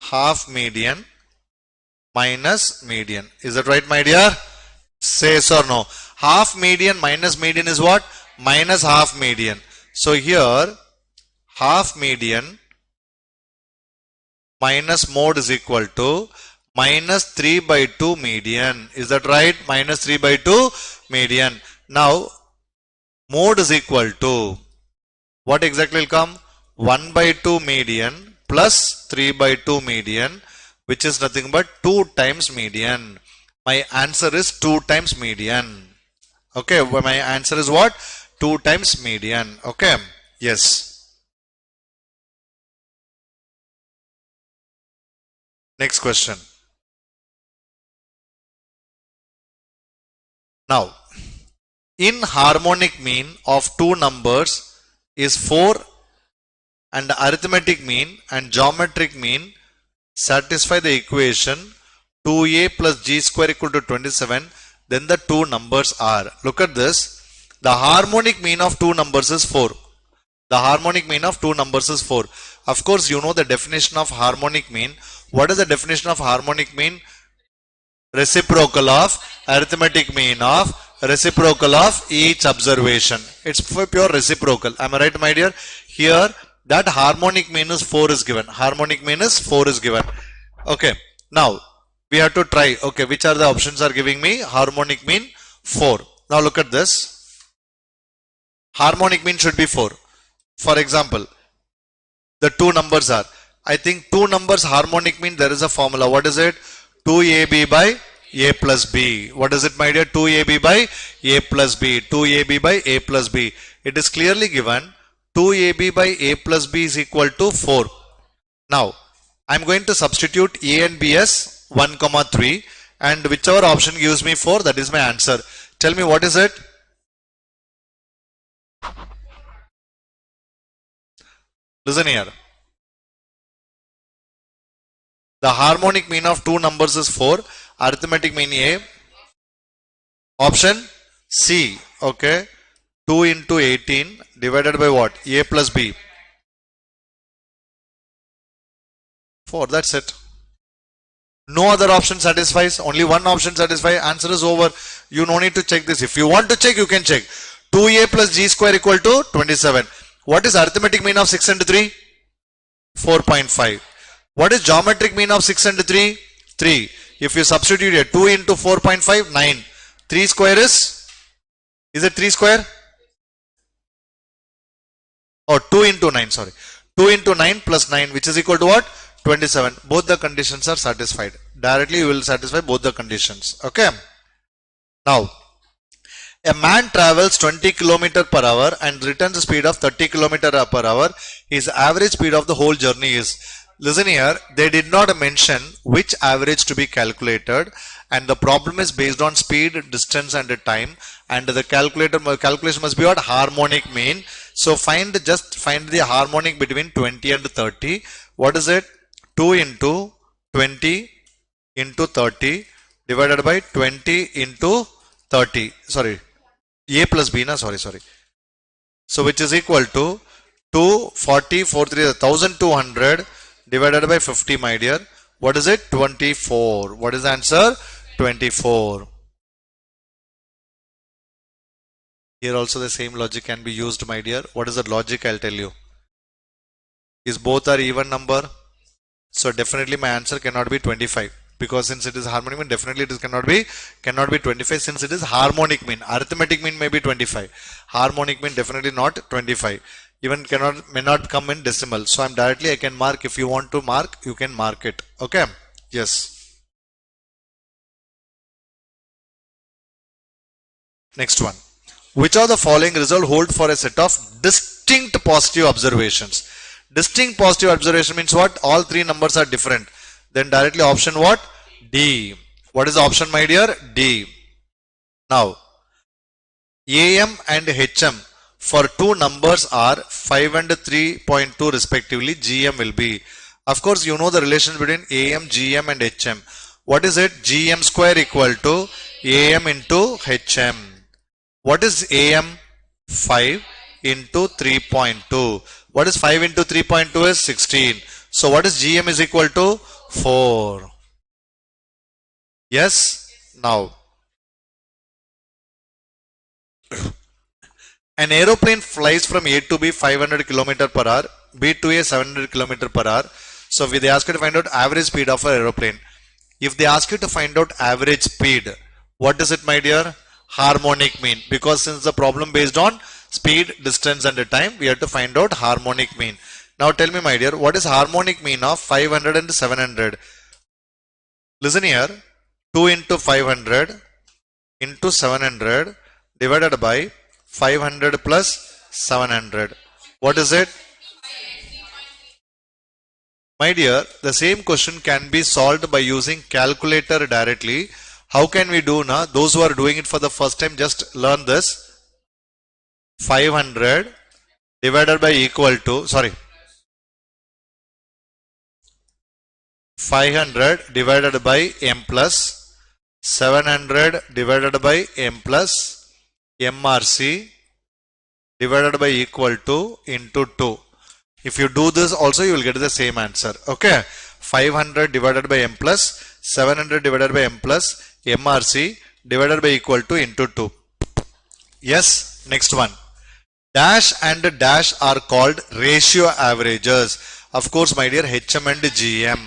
Half median minus median. Is that right, my dear? Say yes or no. Half median minus median is what? Minus half median. So here half median minus mode is equal to minus 3 by 2 median. Is that right? Minus 3 by 2 median. Now mode is equal to what exactly will come? 1 by 2 median plus 3 by 2 median, which is nothing but 2 times median. My answer is 2 times median. Okay, well, my answer is what? 2 times median. Okay, yes. Next question. Now, in harmonic mean of two numbers is 4 and arithmetic mean and geometric mean satisfy the equation 2a plus g square equal to 27, then the two numbers are. Look at this. The harmonic mean of two numbers is 4. The harmonic mean of two numbers is 4. Of course, you know the definition of harmonic mean. What is the definition of harmonic mean? Reciprocal of arithmetic mean of reciprocal of each observation. It's pure reciprocal. Am I right, my dear? Here, that harmonic mean is 4 is given. Harmonic mean is 4 is given. Okay. Now, we have to try. Okay, which are the options are giving me? Harmonic mean 4. Now, look at this. Harmonic mean should be 4. For example, the two numbers are, I think two numbers harmonic mean there is a formula. What is it? 2ab by a plus b. What is it, my dear? 2ab by a plus b. 2ab by a plus b. It is clearly given 2ab by a plus b is equal to 4. Now, I am going to substitute a and b as 1, 3 and whichever option gives me 4, that is my answer. Tell me what is it? Listen here. The harmonic mean of two numbers is 4. Arithmetic mean A. Option C. Okay. 2 into 18 divided by what? A plus B. 4. That's it. No other option satisfies. Only one option satisfies. Answer is over. You no need to check this. If you want to check, you can check. 2a plus g square equal to 27. What is arithmetic mean of 6 and 3? 4.5. What is geometric mean of 6 and 3? 3. If you substitute here, 2 into 4.5, 9. 3 square is it 3 square? Or 2 into 9, sorry. 2 into 9 plus 9, which is equal to what? 27. Both the conditions are satisfied. Directly you will satisfy both the conditions. Okay. Now, a man travels 20 km per hour and returns speed of 30 km per hour. His average speed of the whole journey is. Listen here, they did not mention which average to be calculated, and the problem is based on speed, distance and time, and the calculation must be what? Harmonic mean. So just find the harmonic between 20 and 30. What is it? 2 into 20 into 30 divided by 20 into 30. Sorry, a plus b na, sorry. So which is equal to 240, 43, 1200 divided by 50, my dear. What is it? 24. What is the answer? 24. Here also the same logic can be used, my dear. What is the logic? I'll tell you. Is both are even number? So definitely my answer cannot be 25. Because since it is harmonic mean, definitely it cannot be 25 since it is harmonic mean. Arithmetic mean may be 25. Harmonic mean definitely not 25. Even may not come in decimal. So I can mark. If you want to mark, you can mark it. Okay. Yes. Next one. Which of the following result hold for a set of distinct positive observations? Distinct positive observation means what? All three numbers are different. Then directly option what? D. What is the option, my dear? D. Now, AM and HM for two numbers are 5 and 3.2 respectively. GM will be. Of course, you know the relation between AM, GM and HM. What is it? GM square equal to AM into HM. What is AM? 5 into 3.2. What is 5 into 3.2 is 16. So what is GM is equal to 4. Yes? Now, an aeroplane flies from A to B 500 km per hour, B to A 700 km per hour. So if they ask you to find out average speed of an aeroplane, if they ask you to find out average speed, what is it, my dear? Harmonic mean. Because since the problem based on speed, distance and the time, we have to find out harmonic mean. Now tell me, my dear, what is harmonic mean of 500 and 700? Listen here, 2 into 500 into 700 divided by 500 plus 700. What is it? My dear, the same question can be solved by using calculator directly. How can we do now? Those who are doing it for the first time, just learn this. 500 divided by equal to, 500 divided by m plus 700 divided by m plus MRC divided by equal to into 2. If you do this also, you will get the same answer. Okay. 500 divided by m plus 700 divided by m plus MRC divided by equal to into 2. Yes. Next one. Dash and dash are called ratio averages. Of course, my dear, HM and GM.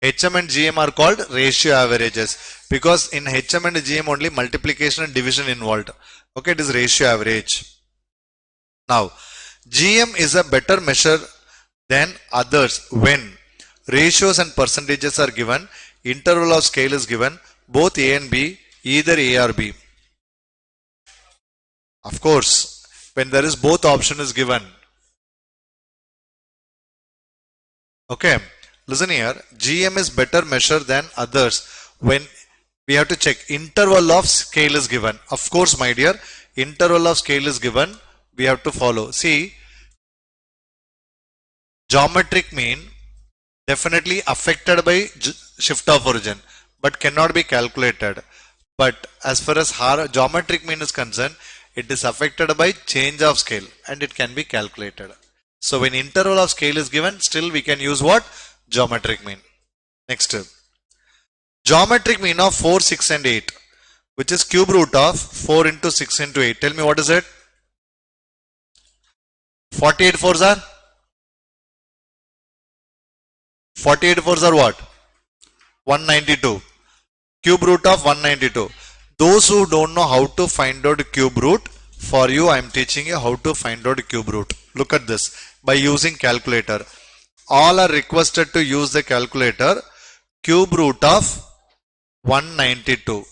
HM and GM are called ratio averages because in HM and GM only multiplication and division involved. Okay, it is ratio average. Now, GM is a better measure than others when ratios and percentages are given, interval of scale is given, both A and B, either A or B. Of course, when there is both option is given. Okay, listen here, GM is better measure than others when we have to check interval of scale is given. Of course, my dear, interval of scale is given. We have to follow. See, geometric mean definitely affected by shift of origin, but cannot be calculated. But as far as geometric mean is concerned, it is affected by change of scale and it can be calculated. So when interval of scale is given, still we can use what? Geometric mean. Next, geometric mean of 4, 6 and 8, which is cube root of 4 into 6 into 8. Tell me what is it? 48 fours are? 48 fours are what? 192. Cube root of 192. Those who don't know how to find out cube root, for you I am teaching you how to find out cube root. Look at this. By using calculator. All are requested to use the calculator. Cube root of 192.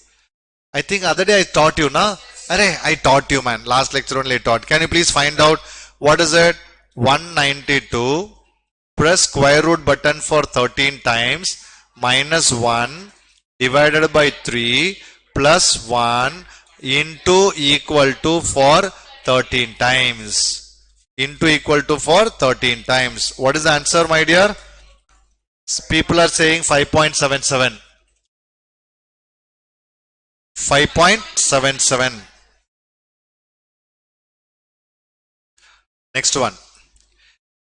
I think other day I taught you, na? I taught you, man. Last lecture only I taught. Can you please find out what is it? 192. Press square root button for 13 times. Minus 1 divided by 3 plus 1 into equal to for 13 times. Into equal to for 13 times. What is the answer, my dear? People are saying 5.77. 5.77. Next one.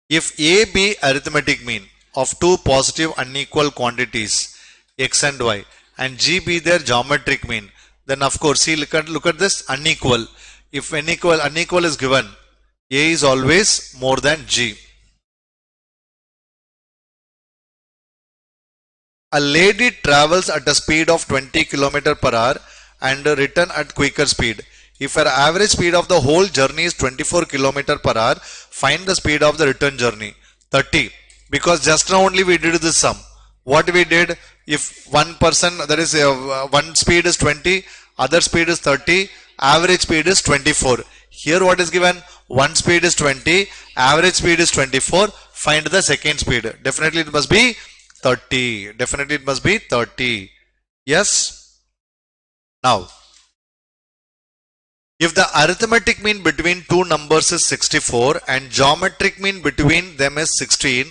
If A be arithmetic mean of two positive unequal quantities x and y and G be their geometric mean, then of course, see, look at this unequal. If unequal is given, A is always more than G. A lady travels at a speed of 20 km per hour and return at quicker speed. If her average speed of the whole journey is 24 km per hour, find the speed of the return journey. 30. Because just now only we did this sum. What we did, if one person, that is one speed is 20, other speed is 30, average speed is 24. Here what is given? One speed is 20, average speed is 24, find the second speed. Definitely it must be 30. Definitely it must be 30. Yes. Now, if the arithmetic mean between two numbers is 64 and geometric mean between them is 16,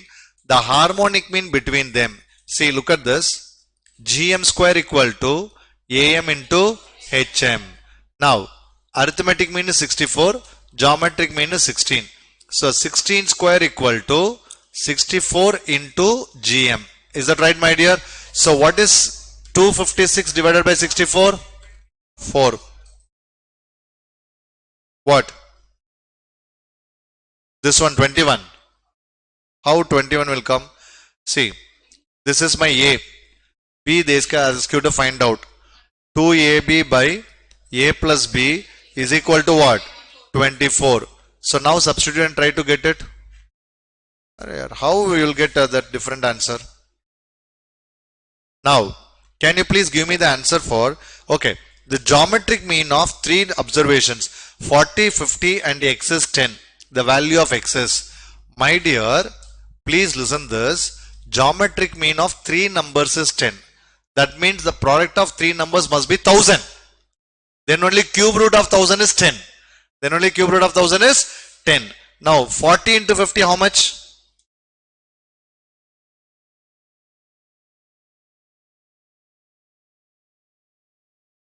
the harmonic mean between them. See, look at this. GM square equal to AM into HM. Now, arithmetic mean is 64, geometric mean is 16. So 16 square equal to 64 into GM. Is that right, my dear? So what is 256 divided by 64? 4. What? This one 21. How 21 will come? See, this is my A. B, they ask you to find out. 2AB by A plus B is equal to what? 24. So now substitute and try to get it. How we will get that different answer? Now, can you please give me the answer for, okay, the geometric mean of 3 observations, 40, 50 and x is 10. The value of x is. My dear, please listen this. Geometric mean of 3 numbers is 10. That means the product of 3 numbers must be 1000. Then only cube root of 1000 is 10. Then only cube root of 1000 is 10. Now 40 into 50 how much?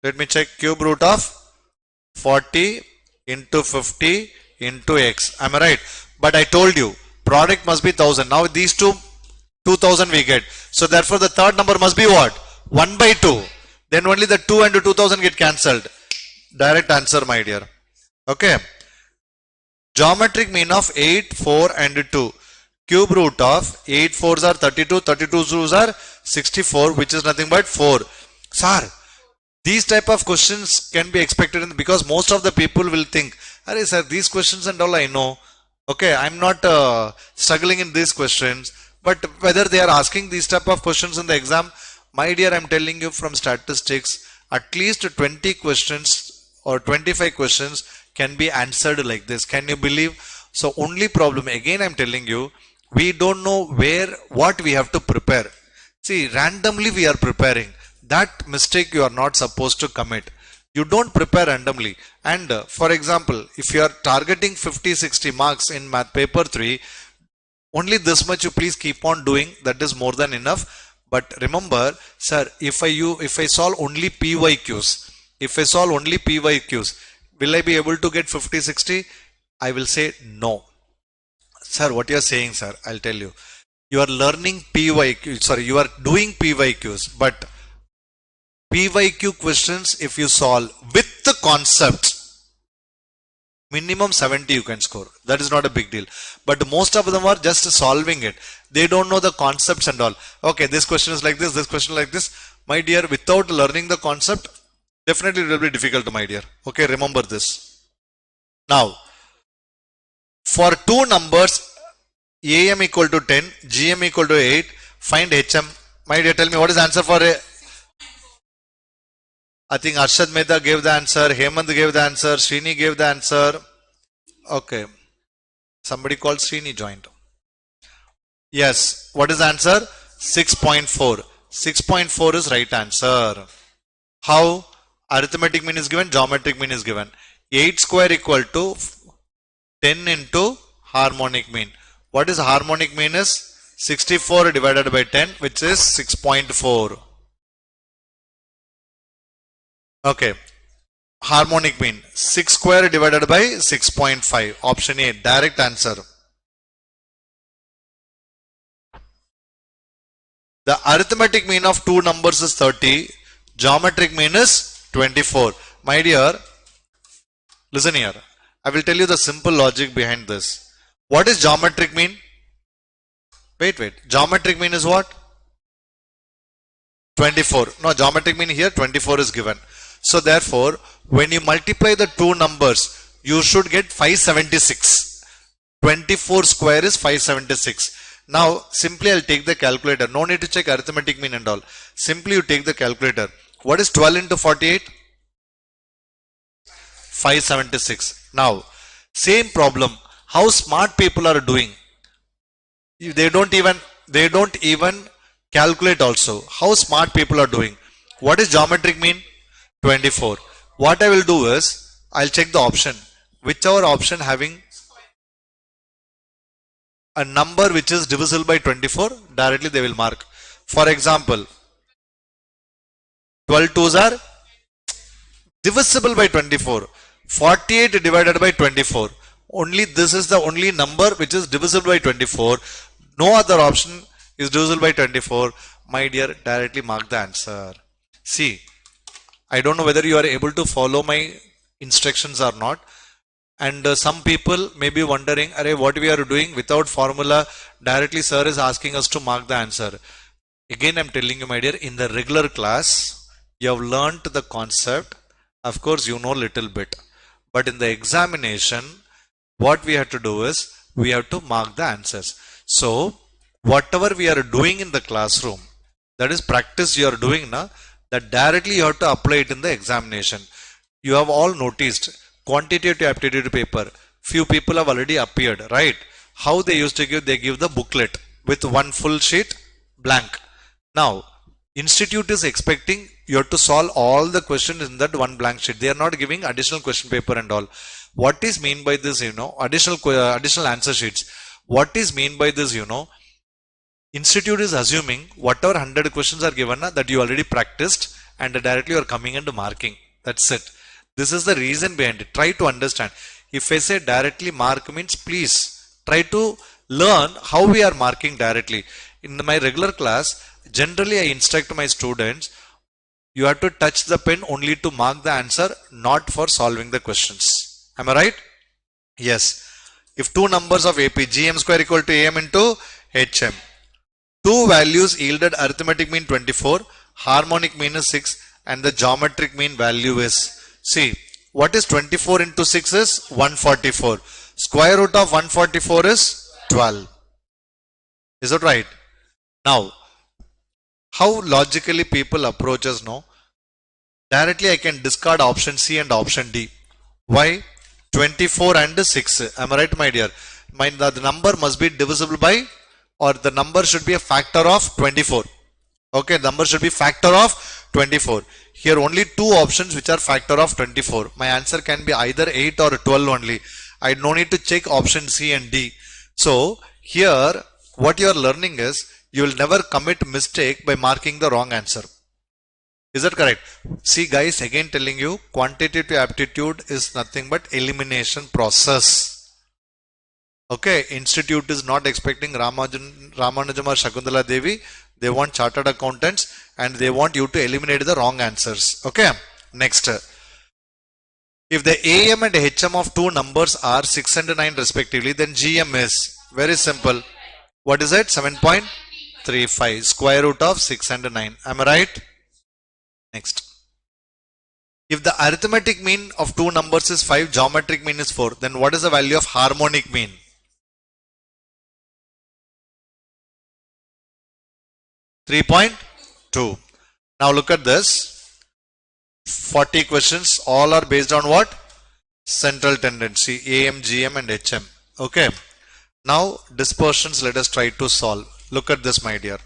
Let me check. Cube root of 40 into 50 into x. Am I right? But I told you product must be 1000. Now these two 2000 we get. So therefore the third number must be what? 1 by 2. Then only the 2 and 2000 get cancelled. Direct answer, my dear. Okay. Geometric mean of 8, 4 and 2. Cube root of 8 4s are 32, 32 2s are 64, which is nothing but 4. Sir, these type of questions can be expected because most of the people will think, "Arey sir, these questions and all I know. Okay, I'm not struggling in these questions." But whether they are asking these type of questions in the exam, my dear, I'm telling you from statistics, at least 20 questions or 25 questions can be answered like this. Can you believe? So only problem, again I'm telling you, we don't know what we have to prepare. See, randomly we are preparing. That mistake you are not supposed to commit. You don't prepare randomly. And for example, if you are targeting 50-60 marks in math paper 3, only this much you please keep on doing. That is more than enough. But remember, sir, if I solve only PYQs, will I be able to get 50-60? I will say no. Sir, what you are saying, sir, I'll tell you. You are learning PYQ, sorry, you are doing PYQs, but PYQ questions, if you solve with the concepts, minimum 70 you can score. That is not a big deal. But most of them are just solving it. They don't know the concepts and all. Okay, this question is like this question like this. My dear, without learning the concept, definitely it will be difficult, my dear. Okay, remember this. Now, for two numbers, AM equal to 10, GM equal to 8, find HM. My dear, tell me what is the answer for a... I think Arshad Mehta gave the answer, Hemant gave the answer, Srini gave the answer. Okay. Somebody called Srini joined. Yes. What is the answer? 6.4. 6.4 is right answer. How? Arithmetic mean is given, geometric mean is given. 8 square equal to 10 into harmonic mean. What is harmonic mean is 64 divided by 10, which is 6.4. Okay. Harmonic mean 6 square divided by 6.5. Option A, direct answer. The arithmetic mean of two numbers is 30. Geometric mean is 24. My dear, listen here. I will tell you the simple logic behind this. What is geometric mean? Wait. Geometric mean is what? 24. No, geometric mean here 24 is given. So therefore, when you multiply the two numbers, you should get 576. 24 square is 576. Now, simply I'll take the calculator. No need to check arithmetic mean and all. Simply you take the calculator. What is 12 into 48? 576. Now, same problem. How smart people are doing. They don't even calculate also. How smart people are doing. What is geometric mean? 24. What I will do is, I'll check the option. Whichever option having a number which is divisible by 24, directly they will mark. For example, 12 2s are divisible by 24. 48 divided by 24. Only this is the only number which is divisible by 24. No other option is divisible by 24. My dear, directly mark the answer. See, I don't know whether you are able to follow my instructions or not. And some people may be wondering, array, what we are doing without formula, directly sir is asking us to mark the answer. Again, I'm telling you, my dear, in the regular class, you have learnt the concept. Of course, you know little bit. But in the examination, what we have to do is, we have to mark the answers. So, whatever we are doing in the classroom, that is practice you are doing now, that directly you have to apply it in the examination. You have all noticed, quantitative aptitude paper, few people have already appeared, right? How they used to give, they give the booklet with one full sheet blank. Now, institute is expecting you have to solve all the questions in that one blank sheet. They are not giving additional question paper and all. What is mean by this, additional answer sheets? What is mean by this, institute is assuming whatever 100 questions are given that you already practiced and directly you are coming into marking. That's it. This is the reason behind it. Try to understand. If I say directly mark means, please try to learn how we are marking directly. In my regular class, generally I instruct my students, you have to touch the pen only to mark the answer, not for solving the questions. Am I right? Yes. If two numbers of AP, GM square equal to AM into HM, two values yielded arithmetic mean 24, harmonic mean is 6, and the geometric mean value is, see, what is 24 into 6 is 144. Square root of 144 is 12. Is that right? Now, how logically people approach us, no? Directly I can discard option C and option D. Why? 24 and 6. Am I right, my dear? The number must be divisible by, or the number should be a factor of 24. Okay, the number should be factor of 24. Here only two options which are factor of 24. My answer can be either 8 or 12 only. I no need to check option C and D. So here what you are learning is, you will never commit mistake by marking the wrong answer. Is that correct? See guys, again telling you, quantitative aptitude is nothing but elimination process. Okay, institute is not expecting Ramanujam or Shakuntala Devi. They want chartered accountants and they want you to eliminate the wrong answers. Okay, next. If the AM and HM of two numbers are 6 and 9 respectively, then GM is very simple. What is it? 7.35 square root of 6 and 9. Am I right? Next. If the arithmetic mean of two numbers is 5, geometric mean is 4, then what is the value of harmonic mean? 3.2. Now look at this. 40 questions, all are based on what? Central tendency, AM, GM and HM. Okay. Now dispersions, let us try to solve. Look at this, my dear.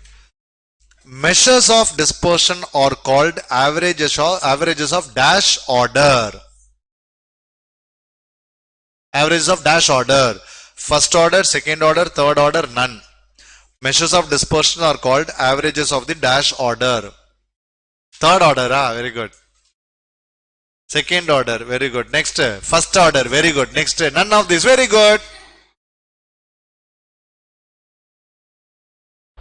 Measures of dispersion are called averages of dash order. Averages of dash order. First order, second order, third order, none. Measures of dispersion are called averages of the dash order. Third order, very good. Second order, very good. Next, first order, very good. Next, none of this, very good.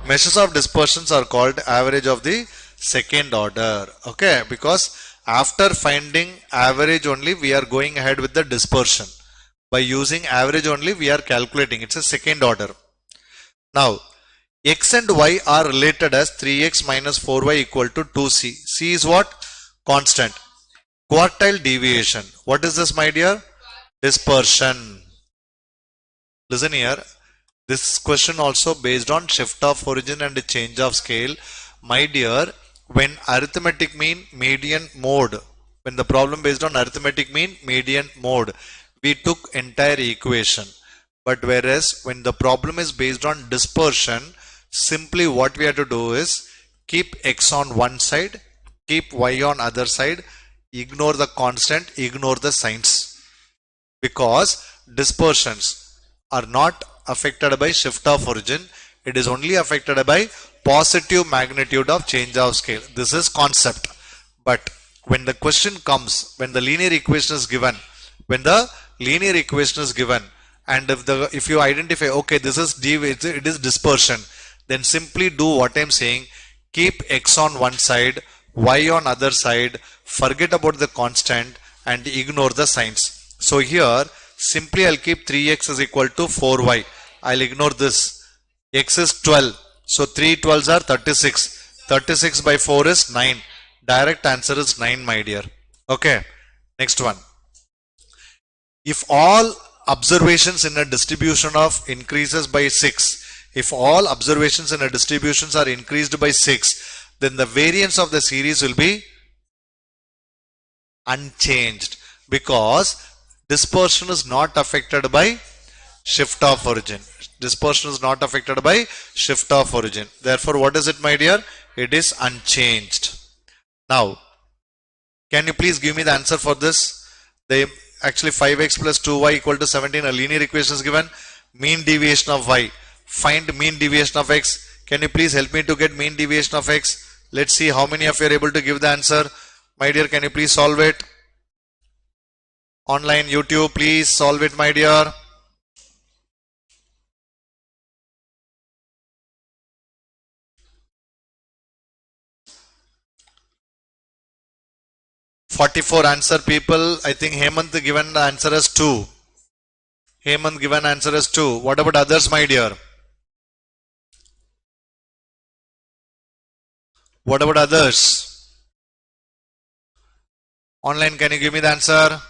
Measures of dispersions are called average of the second order. Okay, because after finding average only, we are going ahead with the dispersion. By using average only, we are calculating. It's a second order. Now, x and y are related as 3x minus 4y equal to 2c. C is what? Constant. Quartile deviation. What is this, my dear? Dispersion. Listen here. This question also based on shift of origin and change of scale. My dear, when arithmetic mean, median, mode, when the problem based on arithmetic mean, median, mode, we took entire equation. But whereas when the problem is based on dispersion, simply what we have to do is keep x on one side, keep y on other side, ignore the constant, ignore the signs. Because dispersions are not affected by shift of origin, it is only affected by positive magnitude of change of scale. This is concept. But when the question comes, when the linear equation is given, and if you identify, okay, this is it is dispersion, then simply do what I'm saying. Keep x on one side, y on other side, forget about the constant and ignore the signs. So here simply I'll keep 3x is equal to 4y. I'll ignore this. X is 12. So 3 12s are 36. 36 by 4 is 9. Direct answer is 9, my dear. Okay. Next one. If all observations in a distribution of increases by 6, if all observations in a distributions are increased by 6, then the variance of the series will be unchanged, because dispersion is not affected by shift of origin. Dispersion is not affected by shift of origin. Therefore, what is it, my dear? It is unchanged. Now, can you please give me the answer for this? Actually 5x plus 2y equal to 17, a linear equation is given. Mean deviation of y. Find mean deviation of x. Can you please help me to get mean deviation of x? Let's see how many of you are able to give the answer. My dear, can you please solve it? Online, YouTube, please solve it, my dear. "44 answer people." I think Hemant given the answer as 2. Hemant given answer as 2. What about others, my dear? What about others? Online, can you give me the answer?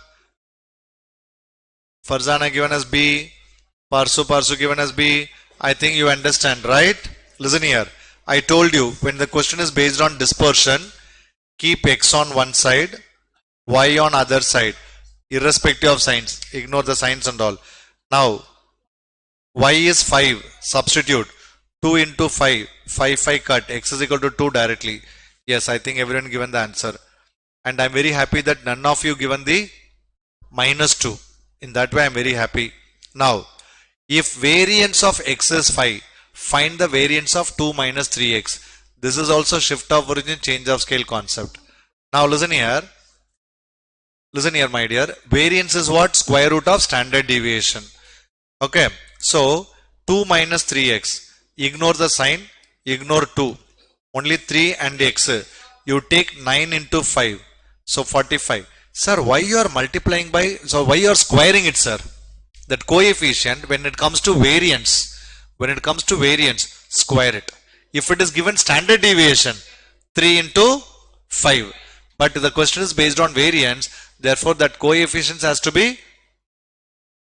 Farzana given as B. Parsu given as B. I think you understand, right? Listen here. I told you, when the question is based on dispersion, keep x on one side, y on other side, irrespective of signs. Ignore the signs and all. Now, y is 5. Substitute. 2 into 5. 5 cut. X is equal to 2 directly. Yes, I think everyone given the answer. And I'm very happy that none of you given the -2. In that way, I'm very happy. Now, if variance of x is 5, find the variance of 2 minus 3x. This is also shift of origin, change of scale concept. Now listen here. Listen here, my dear. Variance is what? Square root of standard deviation. Okay. So 2 minus 3x. Ignore the sign. Ignore 2. Only 3 and x. You take 9 into 5. So 45. Sir, why you are multiplying by? So why you are squaring it, sir? That coefficient, when it comes to variance, square it. If it is given standard deviation, 3 into 5. But the question is based on variance, therefore that coefficient has to be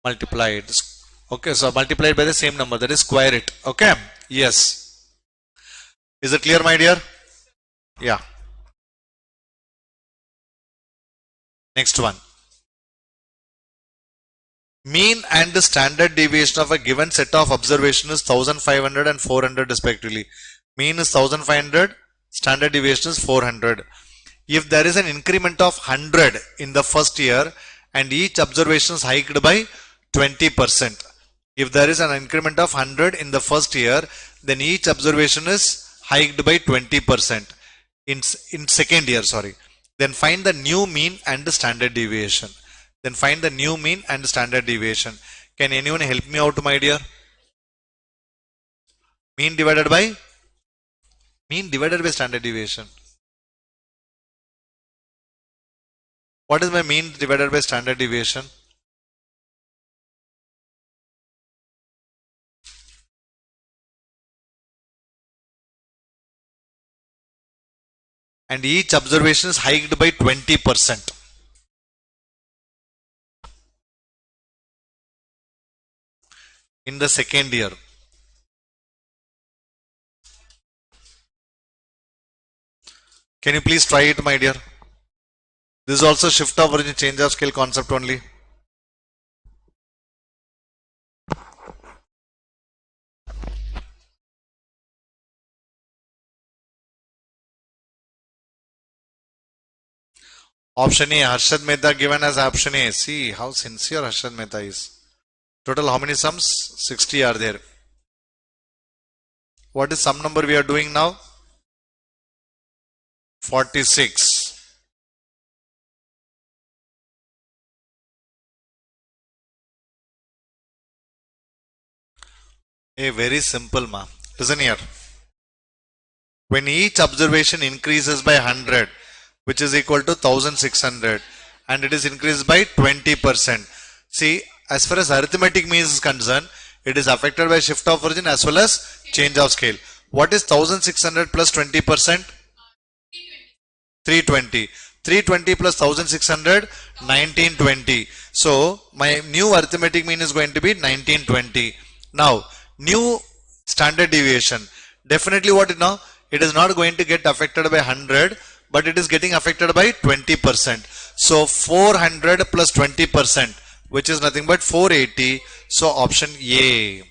multiplied. Okay, so multiplied by the same number, that is square it. Okay, yes. Is it clear, my dear? Yeah. Next one. Mean and the standard deviation of a given set of observation is 1500 and 400 respectively. Mean is 1500, standard deviation is 400. If there is an increment of 100 in the first year and each observation is hiked by 20%. If there is an increment of 100 in the first year, then each observation is hiked by 20% in second year, sorry. Then find the new mean and the standard deviation. Then find the new mean and standard deviation. Can anyone help me out, my dear? Mean divided by standard deviation. What is my mean divided by standard deviation? And each observation is hiked by 20%. In the second year. Can you please try it, my dear? This is also shift of origin, change of scale concept only. Option A, Harshad Mehta given as option A. See how sincere Harshad Mehta is. Total how many sums? 60 are there. What is sum number we are doing now? 46. A very simple ma. Listen here. When each observation increases by 100, which is equal to 1600, and it is increased by 20%. See, as far as arithmetic means is concerned, it is affected by shift of origin as well as change of scale. What is 1600 plus 20%? 320. 320 plus 1600, 1920. So, my new arithmetic mean is going to be 1920. Now, new standard deviation. Definitely what it now? It is not going to get affected by 100, but it is getting affected by 20%. So, 400 plus 20%, which is nothing but 480. So, option A.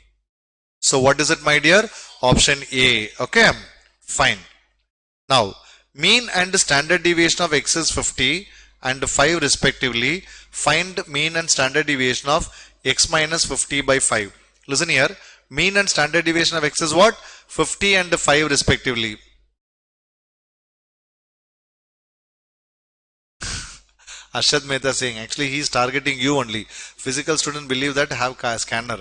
So, what is it, my dear? Option A. Okay, fine. Now, mean and standard deviation of x is 50 and 5 respectively. Find mean and standard deviation of x minus 50 by 5. Listen here. Mean and standard deviation of x is what? 50 and 5 respectively. Arshad Mehta saying, actually he is targeting you only. Physical students believe that have scanner.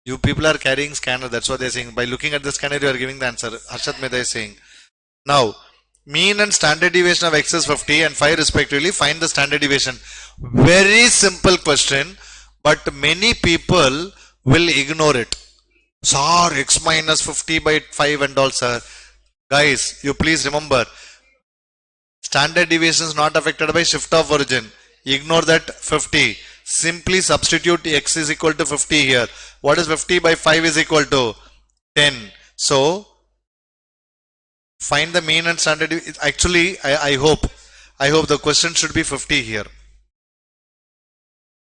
You people are carrying scanner. That's what they are saying. By looking at the scanner, you are giving the answer. Arshad Mehta is saying. Now, mean and standard deviation of x is 50 and 5 respectively. Find the standard deviation. Very simple question, but many people will ignore it. Sir, x minus 50 by 5 and all, sir. Guys, you please remember, standard deviation is not affected by shift of origin. Ignore that 50. Simply substitute x is equal to 50 here. What is 50 by 5 is equal to 10. So, find the mean and standard. Actually, I hope the question should be 50 here.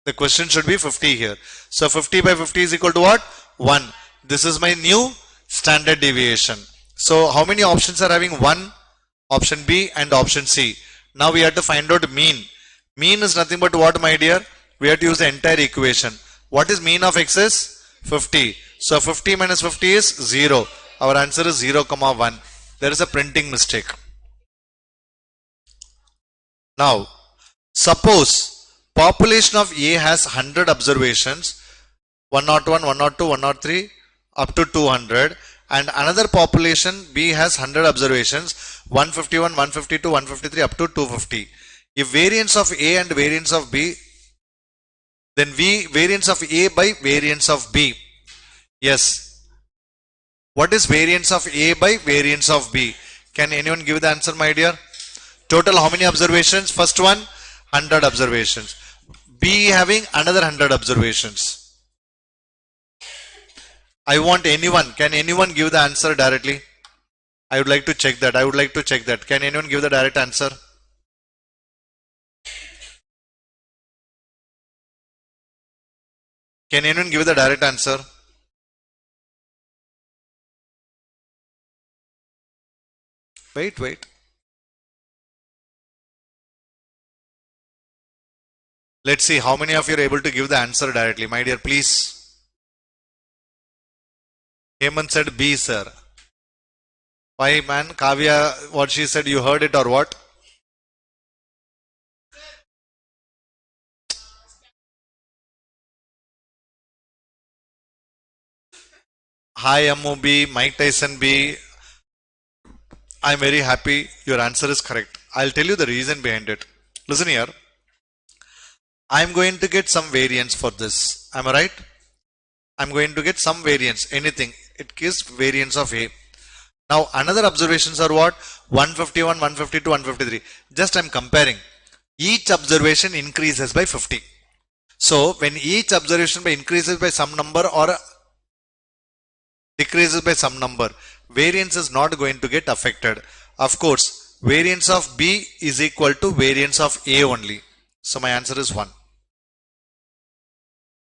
The question should be 50 here. So 50 by 50 is equal to what? 1. This is my new standard deviation. So how many options are having? 1, option B and option C. Now we have to find out mean. Mean is nothing but what, my dear? We have to use the entire equation. What is mean of x is? 50. So 50 minus 50 is 0. Our answer is 0, 1. There is a printing mistake. Now, suppose population of A has 100 observations, 101, 102, 103 up to 200, and another population B has 100 observations, 151, 152, 153 up to 250. If variance of A and variance of B, then variance of A by variance of B. Yes. What is variance of A by variance of B? Can anyone give the answer, my dear? Total how many observations? First one, 100 observations. B having another 100 observations. I want anyone. Can anyone give the answer directly? I would like to check that. Can anyone give the direct answer? Can anyone give the direct answer? Wait. Let's see how many of you are able to give the answer directly. My dear, please. Hemant said B, sir. Why, man? Kavya, what she said, you heard it or what? Hi, MOB, Mike Tyson B. I'm very happy. Your answer is correct. I'll tell you the reason behind it. Listen here. I'm going to get some variance for this. Am I right? I'm going to get some variance. Anything. It gives variance of A. Now, another observations are what? 151, 152, 153. Just I'm comparing. Each observation increases by 50. So, when each observation increases by some number or decreases by some number, variance is not going to get affected. Of course, variance of B is equal to variance of A only. So, my answer is 1.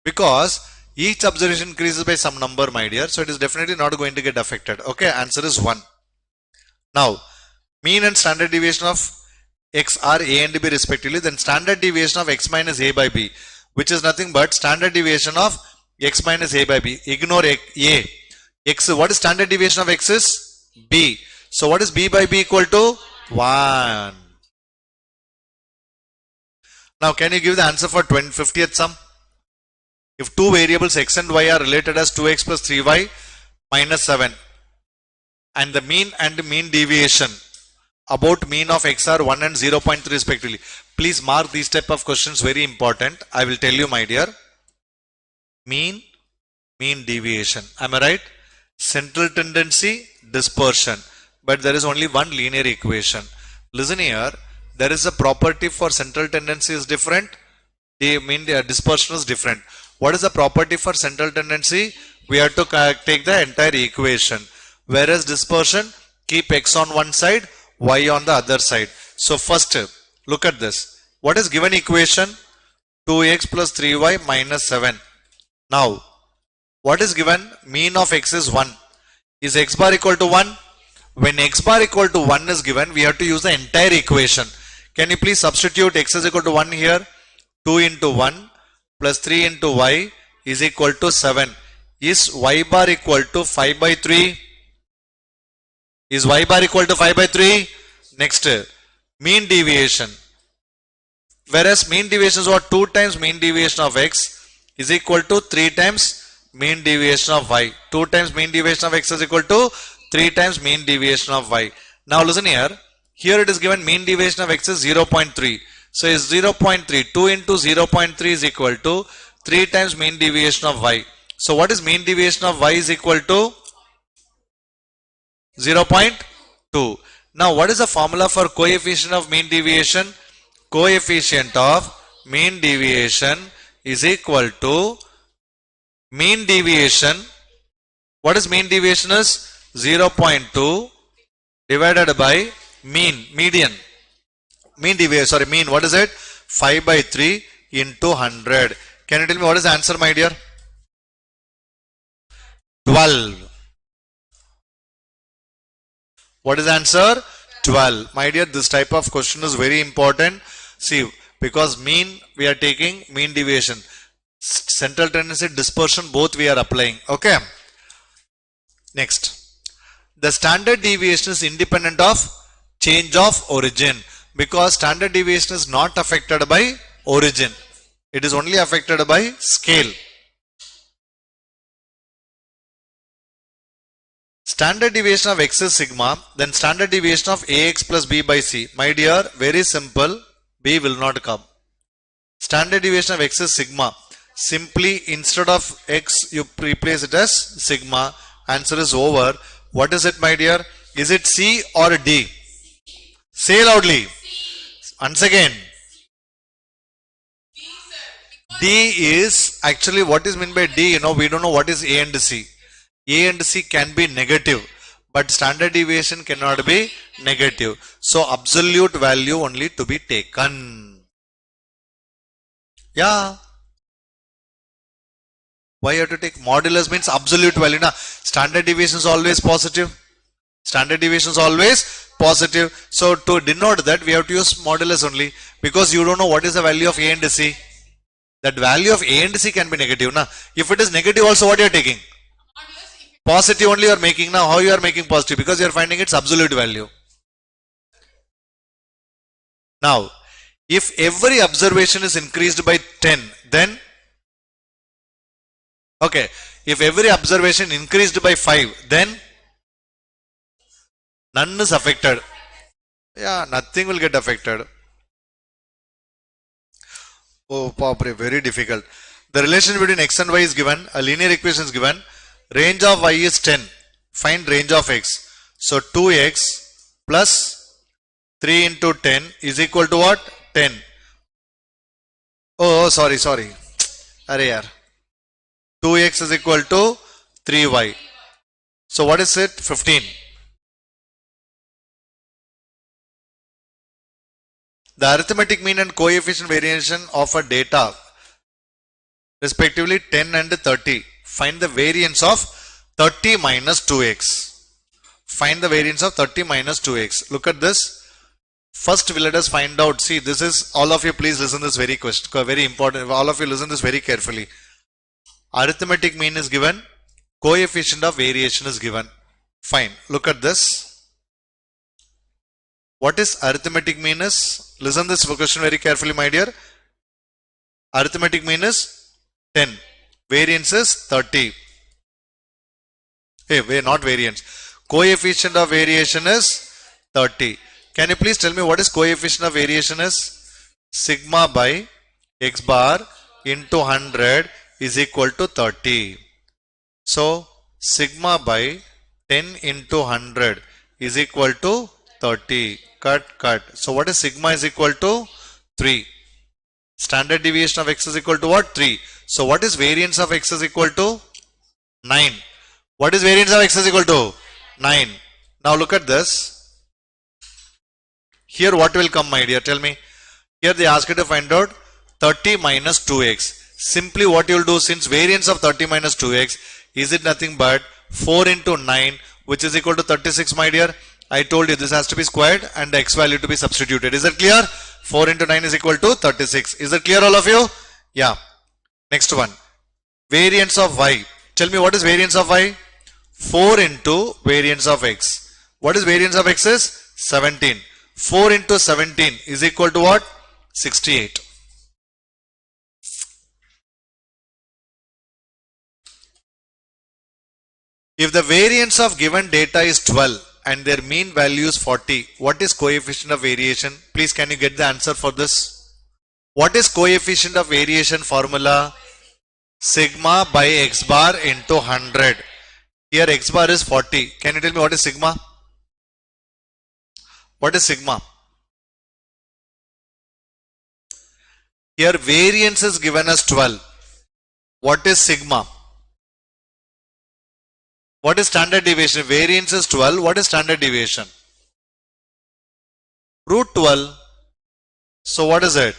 Because each observation increases by some number, my dear. So, it is definitely not going to get affected. Okay, answer is 1. Now, mean and standard deviation of x are A and B respectively. Then standard deviation of x minus A by B, which is nothing but standard deviation of x minus A by B. Ignore A. X, what is standard deviation of x is? B. So, what is B by B equal to? 1. Now, can you give the answer for 50th sum? If two variables x and y are related as 2x plus 3y minus 7, and the mean and mean deviation about mean of x are 1 and 0.3 respectively. Please mark these type of questions, very important. I will tell you, my dear. Mean, mean deviation. Am I right? Central tendency, dispersion. But there is only one linear equation. Listen here. There is a property for central tendency is different. The mean dispersion is different. What is the property for central tendency? We have to take the entire equation. Whereas dispersion, keep x on one side, y on the other side. So first, look at this. What is given equation? 2x plus 3y minus 7. Now, what is given? Mean of x is 1. Is x bar equal to 1? When x bar equal to 1 is given, we have to use the entire equation. Can you please substitute x is equal to 1 here? 2 into 1 plus 3 into y is equal to 7. Is y bar equal to 5 by 3? Is y bar equal to 5 by 3? Next, mean deviation. Whereas mean deviation is what? 2 times mean deviation of x is equal to 3 times mean deviation of y. 2 times mean deviation of x is equal to 3 times mean deviation of y. Now listen here. Here it is given mean deviation of x is 0.3. So is 0.3. 2 into 0.3 is equal to 3 times mean deviation of y. So what is mean deviation of y is equal to 0.2. Now what is the formula for coefficient of mean deviation? Coefficient of mean deviation is equal to mean deviation. What is mean deviation is? 0.2 divided by median. Mean deviation, sorry, mean, what is it? 5 by 3 into 100. Can you tell me what is the answer, my dear? 12. What is the answer? 12. My dear, this type of question is very important. See, because mean, we are taking mean deviation. Central tendency, dispersion, both we are applying. Okay. Next. The standard deviation is independent of change of origin. Because standard deviation is not affected by origin. It is only affected by scale. Standard deviation of x is sigma, then standard deviation of ax plus b by c. My dear, very simple, b will not come. Standard deviation of x is sigma. Simply instead of x, you replace it as sigma. Answer is over. What is it, my dear? Is it C or D? Say loudly. Once again. D is actually what is meant by D, you know, we don't know what is A and C. A and C can be negative, but standard deviation cannot be negative. So absolute value only to be taken. Yeah. Why you have to take modulus means absolute value. Now, standard deviation is always positive. Standard deviation is always positive. So to denote that, we have to use modulus only, because you don't know what is the value of A and C. That value of A and C can be negative. Now, if it is negative also, what you are taking? Positive only you are making. Now, how you are making positive? Because you are finding its absolute value. Now, if every observation is increased by 10, then okay, if every observation increased by 5, then none is affected. Yeah, nothing will get affected. Oh, very difficult. The relation between x and y is given. A linear equation is given. Range of y is 10. Find range of x. So 2x plus 3 into 10 is equal to what? 10. Oh, sorry. Arey yaar. 2x is equal to 3y. So what is it? 15. The arithmetic mean and coefficient variation of a data, respectively 10 and 30. Find the variance of 30 minus 2x. Find the variance of 30 minus 2x. Look at this. First, let us find out. See, this is, all of you please listen this very important. All of you listen this very carefully. Arithmetic mean is given. Coefficient of variation is given. Fine. Look at this. What is arithmetic mean is? Listen this question very carefully, my dear. Arithmetic mean is 10. Variance is 30. Hey, not variance. Coefficient of variation is 30. Can you please tell me what is coefficient of variation is? Sigma by x bar into 100 is equal to 30. So, sigma by 10 into 100 is equal to 30. Cut. So, what is sigma is equal to 3. Standard deviation of x is equal to what? 3. So, what is variance of x is equal to? 9. What is variance of x is equal to? 9. Now, look at this. Here what will come, my dear? Tell me. Here they ask you to find out 30 minus 2x. Simply what you will do, since variance of 30 minus 2x is it nothing but 4 into 9, which is equal to 36, my dear. I told you this has to be squared and the x value to be substituted. Is it clear? 4 into 9 is equal to 36. Is it clear, all of you? Yeah. Next one. Variance of y. Tell me what is variance of y? 4 into variance of x. What is variance of x is? 17. 4 into 17 is equal to what? 68. If the variance of given data is 12 and their mean value is 40, what is coefficient of variation? Please, can you get the answer for this? What is coefficient of variation formula? Sigma by x bar into 100. Here x bar is 40. Can you tell me what is sigma? What is sigma? Here variance is given as 12. What is sigma? What is standard deviation? Variance is 12. What is standard deviation? Root 12. So what is it?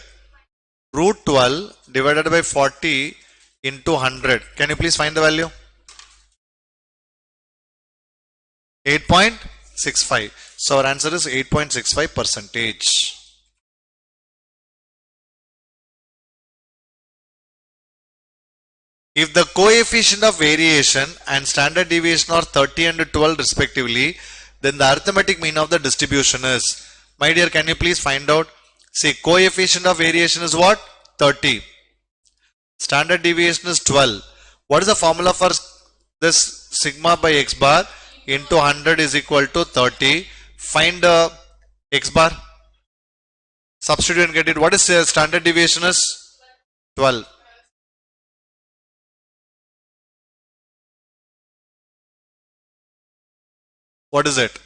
Root 12 divided by 40 into 100. Can you please find the value? 8.65. So our answer is 8.65 percentage. If the coefficient of variation and standard deviation are 30 and 12 respectively, then the arithmetic mean of the distribution is, my dear, can you please find out? See, coefficient of variation is what? 30. Standard deviation is 12. What is the formula for this? Sigma by x bar into 100 is equal to 30. Find x bar. Substitute and get it. What is standard deviation is? 12. What is it?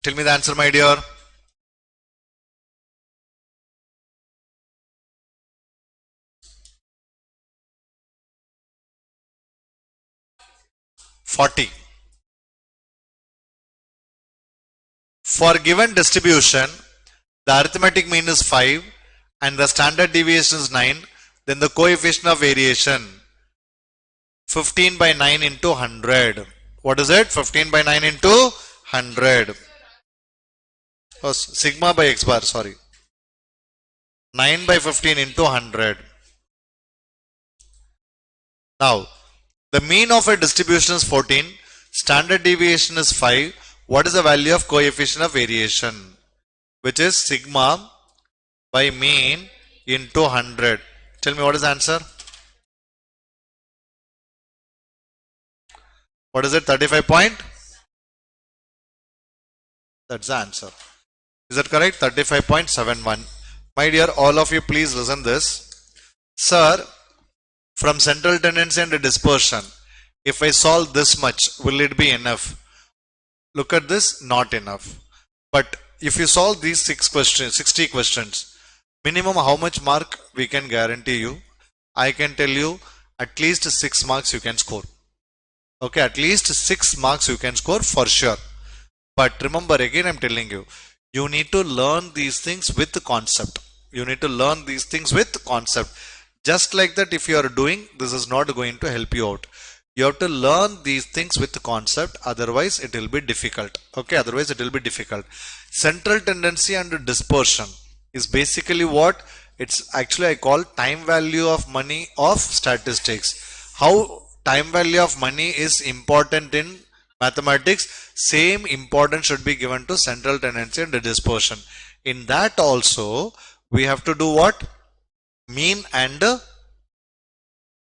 Tell me the answer, my dear. $40. For given distribution, the arithmetic mean is 5 and the standard deviation is 9. Then the coefficient of variation 15 by 9 into 100. What is it? 15 by 9 into 100. Oh, sigma by x bar, sorry. 9 by 15 into 100. Now, the mean of a distribution is 14. Standard deviation is 5. What is the value of coefficient of variation? Which is sigma by mean into 100. Tell me what is the answer? What is it? 35 point? That's the answer. Is that correct? 35.71. My dear, all of you, please listen this. Sir, from central tendency and dispersion, if I solve this much, will it be enough? Look at this, not enough. But if you solve these 60 questions, minimum how much mark we can guarantee you? I can tell you at least 6 marks you can score. Okay, at least 6 marks you can score for sure. But remember, again I'm telling you, you need to learn these things with the concept. You need to learn these things with concept. Just like that, if you are doing, this is not going to help you out. You have to learn these things with the concept, otherwise it will be difficult. Okay, otherwise it will be difficult. Central tendency and dispersion is basically what? It's actually I call time value of money of statistics. How time value of money is important in mathematics, same importance should be given to central tendency and dispersion. In that also, we have to do what? mean and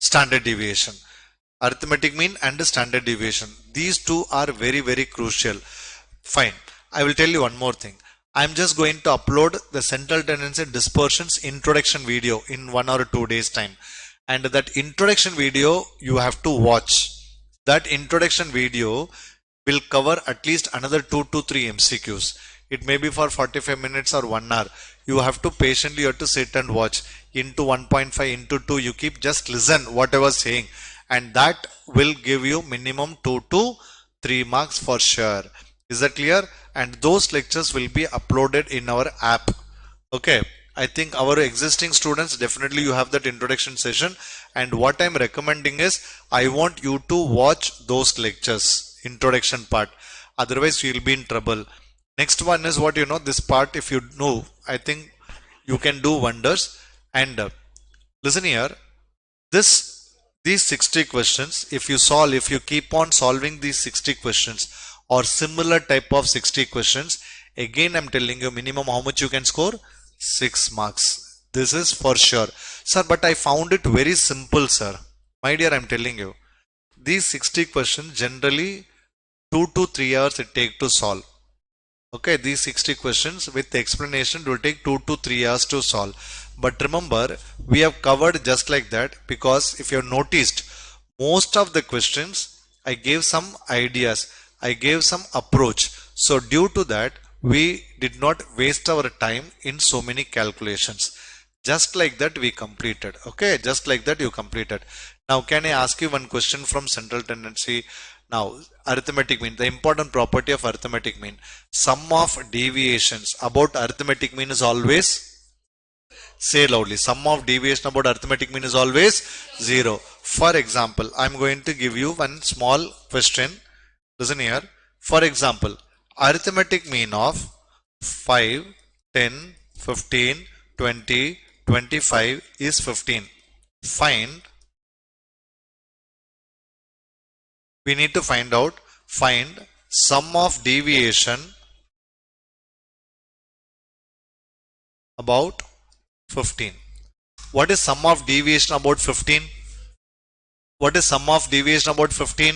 standard deviation. Arithmetic mean and standard deviation. These two are very, very crucial. Fine. I will tell you one more thing. I'm just going to upload the central tendency dispersions introduction video in 1 or 2 days time. And that introduction video you have to watch. That introduction video will cover at least another 2 to 3 MCQs. It may be for 45 minutes or 1 hour. You have to patiently, you have to sit and watch. Into 1.5, into 2, you keep just listen what I was saying. And that will give you minimum 2 to 3 marks for sure. Is that clear? And those lectures will be uploaded in our app. Okay. I think our existing students, definitely you have that introduction session. And what I'm recommending is, I want you to watch those lectures, introduction part. Otherwise, you'll be in trouble. Next one is what, this part, if you know, I think you can do wonders. And listen here, these 60 questions, if you keep on solving these 60 questions or similar type of 60 questions, again I'm telling you minimum how much you can score? 6 marks. This is for sure. Sir, but I found it very simple, sir. My dear, I'm telling you, these 60 questions generally 2 to 3 hours it takes to solve. Okay, these 60 questions with the explanation will take 2 to 3 hours to solve. But remember, we have covered just like that, because if you have noticed, most of the questions I gave some ideas, I gave some approach. So due to that, we did not waste our time in so many calculations. Just like that we completed. Okay, just like that you completed. Now can I ask you one question from central tendency? Now, arithmetic mean, the important property of arithmetic mean, sum of deviations about arithmetic mean is always, say loudly, sum of deviation about arithmetic mean is always 0. For example, I'm going to give you one small question. Listen here. For example, arithmetic mean of 5, 10, 15, 20, 25 is 15. Find, we need to find sum of deviation about 15. What is sum of deviation about 15? What is sum of deviation about 15?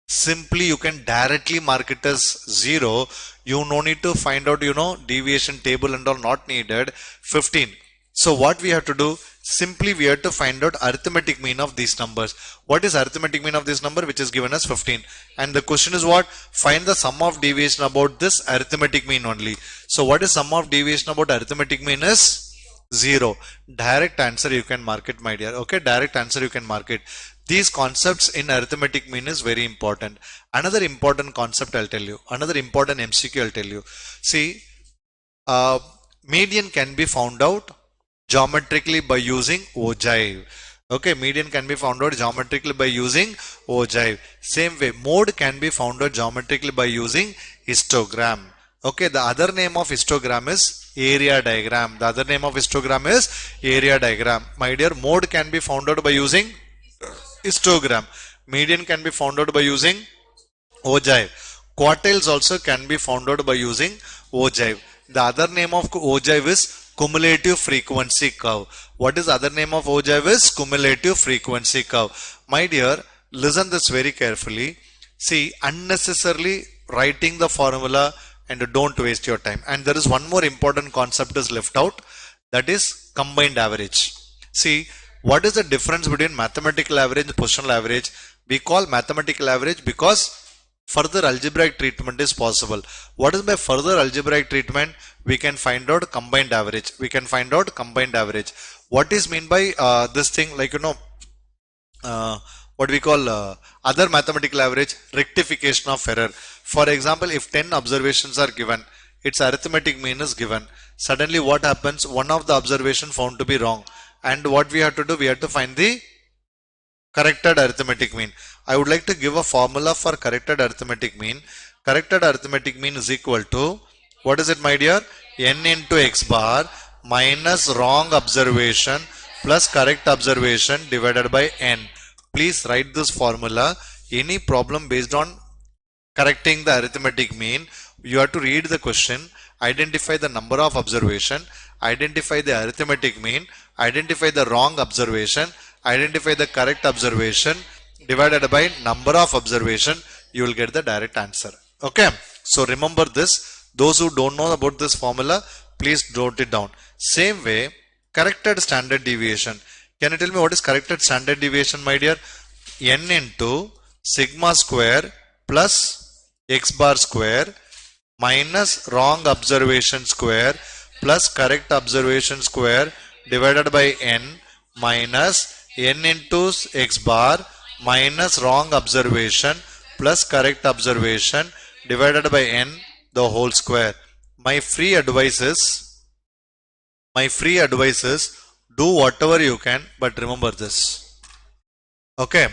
Simply you can directly mark it as 0. You no need to find out, deviation table and all not needed. 15. So what we have to do? Simply we have to find out arithmetic mean of these numbers. What is arithmetic mean of this number, which is given as 15? And the question is what? Find the sum of deviation about this arithmetic mean only. So what is sum of deviation about arithmetic mean is 0. Direct answer you can mark it, my dear. Okay, direct answer you can mark it. These concepts in arithmetic mean is very important. Another important concept I'll tell you. Another important MCQ I'll tell you. See, median can be found out geometrically by using ogive. Okay, median can be found out geometrically by using ogive. Same way, mode can be found out geometrically by using histogram. Okay, the other name of histogram is area diagram. The other name of histogram is area diagram. My dear, mode can be found out by using histogram. Median can be found out by using ogive. Quartiles also can be found out by using ogive. The other name of ogive is cumulative frequency curve. What is the other name of ogive is cumulative frequency curve. My dear, listen this very carefully. See, unnecessarily writing the formula and don't waste your time. And there is one more important concept is left out, that is combined average. See, what is the difference between mathematical average and positional average? We call mathematical average because further algebraic treatment is possible. What is by further algebraic treatment? We can find out combined average. We can find out combined average. What is mean by this thing, like what we call other mathematical average? Rectification of error. For example, if 10 observations are given, its arithmetic mean is given. Suddenly what happens? One of the observation found to be wrong. And what we have to do? We have to find the corrected arithmetic mean. I would like to give a formula for corrected arithmetic mean. Corrected arithmetic mean is equal to, what is it, my dear? N into x bar minus wrong observation plus correct observation divided by n. Please write this formula. Any problem based on correcting the arithmetic mean, you have to read the question identify the number of observation, identify the arithmetic mean, identify the wrong observation, identify the correct observation, divided by number of observation, you will get the direct answer. Okay, so remember this. Those who don't know about this formula, please note it down. Same way, corrected standard deviation. Can you tell me what is corrected standard deviation, my dear? N into sigma square plus x bar square minus wrong observation square plus correct observation square divided by n minus n into x bar minus wrong observation plus correct observation divided by n the whole square. My free advice is do whatever you can, but remember this. Okay,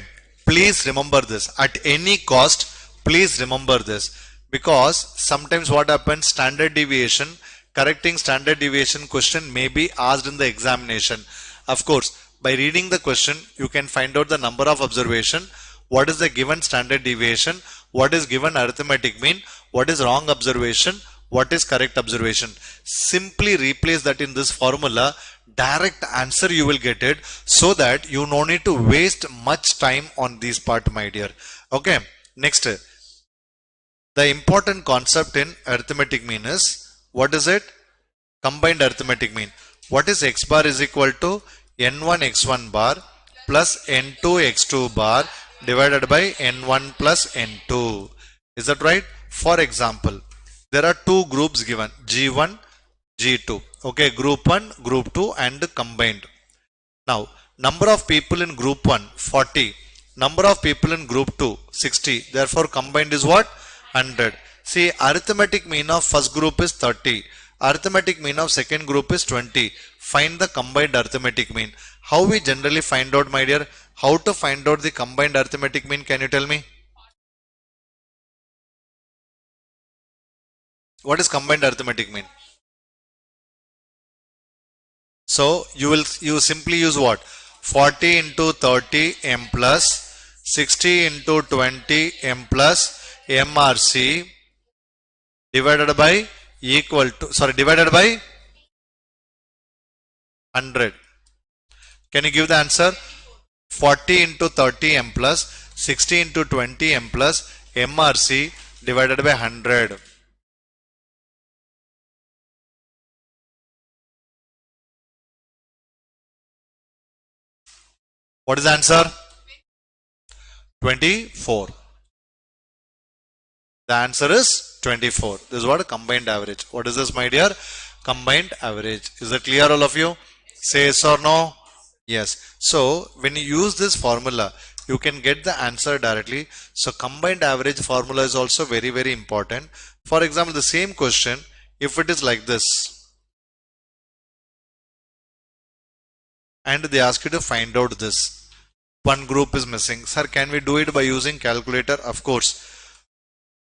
please remember this at any cost. Please remember this, because sometimes what happens, standard deviation, correcting standard deviation question may be asked in the examination. Of course, by reading the question, you can find out the number of observation, what is the given standard deviation, what is given arithmetic mean, what is wrong observation, what is correct observation. Simply replace that in this formula, direct answer you will get it, so that you no need to waste much time on this part, my dear. Okay, next, the important concept in arithmetic mean is, what is it? Combined arithmetic mean. What is x bar is equal to n1 x1 bar plus n2 x2 bar divided by n1 plus n2. Is that right? For example, there are two groups given, G1, G2. Okay, group 1, group 2 and combined. Now, number of people in group 1, 40. Number of people in group 2, 60. Therefore, combined is what? 100. See, arithmetic mean of first group is 30. Arithmetic mean of second group is 20. Find the combined arithmetic mean. How we generally find out, my dear? How to find out the combined arithmetic mean? Can you tell me? What is combined arithmetic mean? So you simply use what? 40 into 30 m plus 60 into 20 m plus MRC divided by divided by 100. Can you give the answer? 40 into 30 m plus 60 into 20 m plus MRC divided by 100. What is the answer? 24. The answer is 24. This is what a combined average. What is this, my dear? Combined average. Is that clear, all of you? Say yes or no? Yes. So when you use this formula, you can get the answer directly. So combined average formula is also very, very important. For example, the same question, if it is like this, and they ask you to find out this, one group is missing. Sir, can we do it by using calculator? Of course.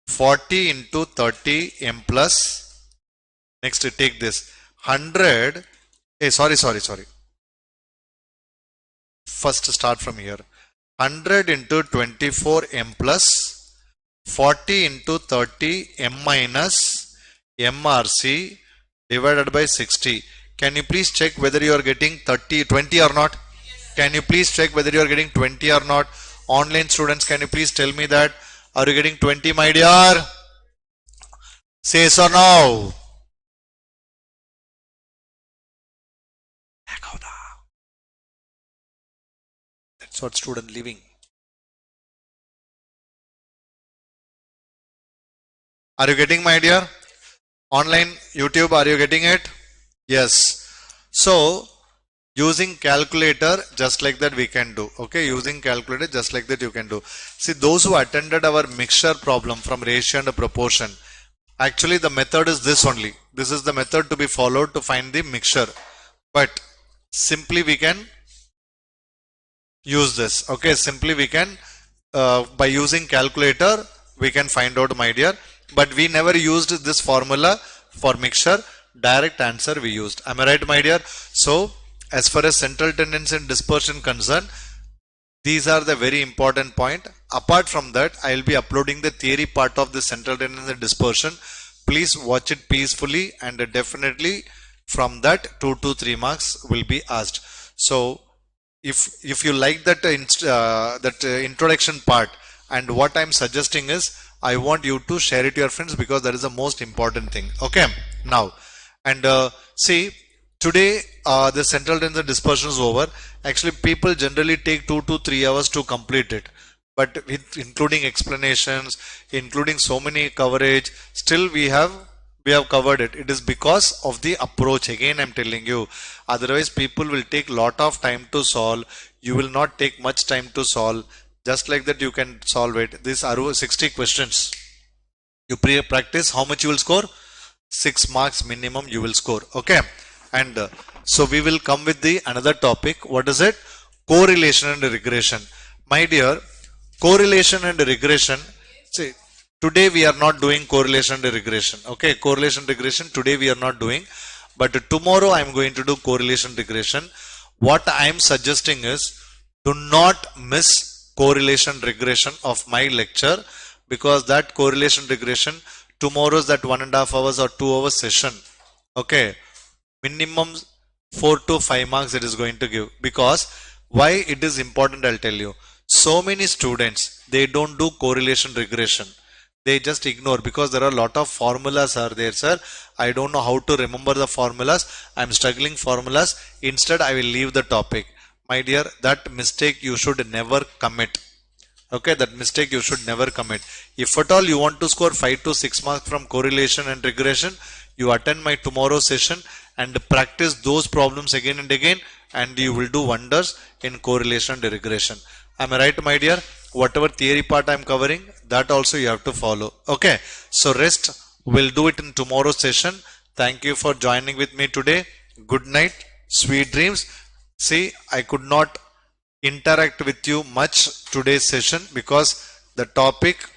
40 into 30 m plus, next take this 100, sorry, first start from here, 100 into 24 m plus 40 into 30 m minus MRC divided by 60. Can you please check whether you are getting 20 or not? Can you please check whether you are getting 20 or not? Online students, can you please tell me that? Are you getting 20, my dear? Say yes or no? That's what student living. Are you getting, my dear? Online, YouTube, are you getting it? Yes. So, using calculator, just like that we can do. Okay, using calculator, just like that you can do. See, those who attended our mixture problem from ratio and proportion, actually the method is this only. This is the method to be followed to find the mixture. But simply we can use this. Okay, simply we can, by using calculator, we can find out, my dear. But we never used this formula for mixture. Direct answer we used. Am I right, my dear? So, as far as central tendency and dispersion concerned, these are the very important point. Apart from that, I will be uploading the theory part of the central tendency and dispersion. please watch it peacefully, and definitely from that 2 to 3 marks will be asked. So if you like that introduction part, and what I'm suggesting is I want you to share it to your friends, because that is the most important thing. Okay, now, and see, today the central tension dispersion is over. Actually, people generally take 2 to 3 hours to complete it, but with including explanations, including so many coverage, still we have covered it. It is because of the approach. Again, I'm telling you, otherwise people will take lot of time to solve. You will not take much time to solve. Just like that you can solve it. These are 60 questions. You practice, how much you will score? 6 marks minimum you will score. Okay, and so we will come with the another topic. What is it? Correlation and regression. My dear, correlation and regression, see, today we are not doing correlation and regression. Okay, correlation regression today we are not doing, but tomorrow I am going to do correlation regression. What I am suggesting is, do not miss correlation regression of my lecture, because that correlation regression, tomorrow's that 1.5 hours or 2 hours session. Okay, minimum 4 to 5 marks it is going to give. Because why it is important, I'll tell you. So many students, they don't do correlation regression. They just ignore, because there are a lot of formulas are there, sir. I don't know how to remember the formulas. I'm struggling formulas. Instead, I will leave the topic. My dear, that mistake you should never commit. Okay, that mistake you should never commit. If at all you want to score 5 to 6 marks from correlation and regression, you attend my tomorrow session and practice those problems again and again, and you will do wonders in correlation and regression. Am I right, my dear? Whatever theory part I am covering, that also you have to follow. Okay, so rest we'll do it in tomorrow's session. Thank you for joining with me today. Good night, sweet dreams. See, I could not interact with you much today's session, because the topic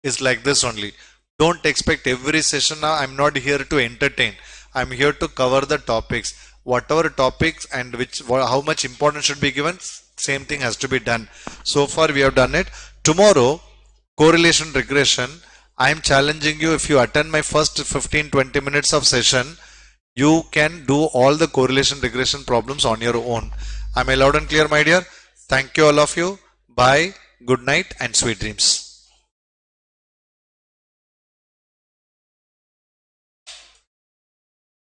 is like this only. Don't expect every session now. I'm not here to entertain. I'm here to cover the topics. Whatever topics and how much importance should be given, same thing has to be done. So far we have done it. Tomorrow, correlation regression, I am challenging you. If you attend my first 15-20 minutes of session, you can do all the correlation regression problems on your own. Am I loud and clear, my dear? Thank you all of you. Bye, good night and sweet dreams.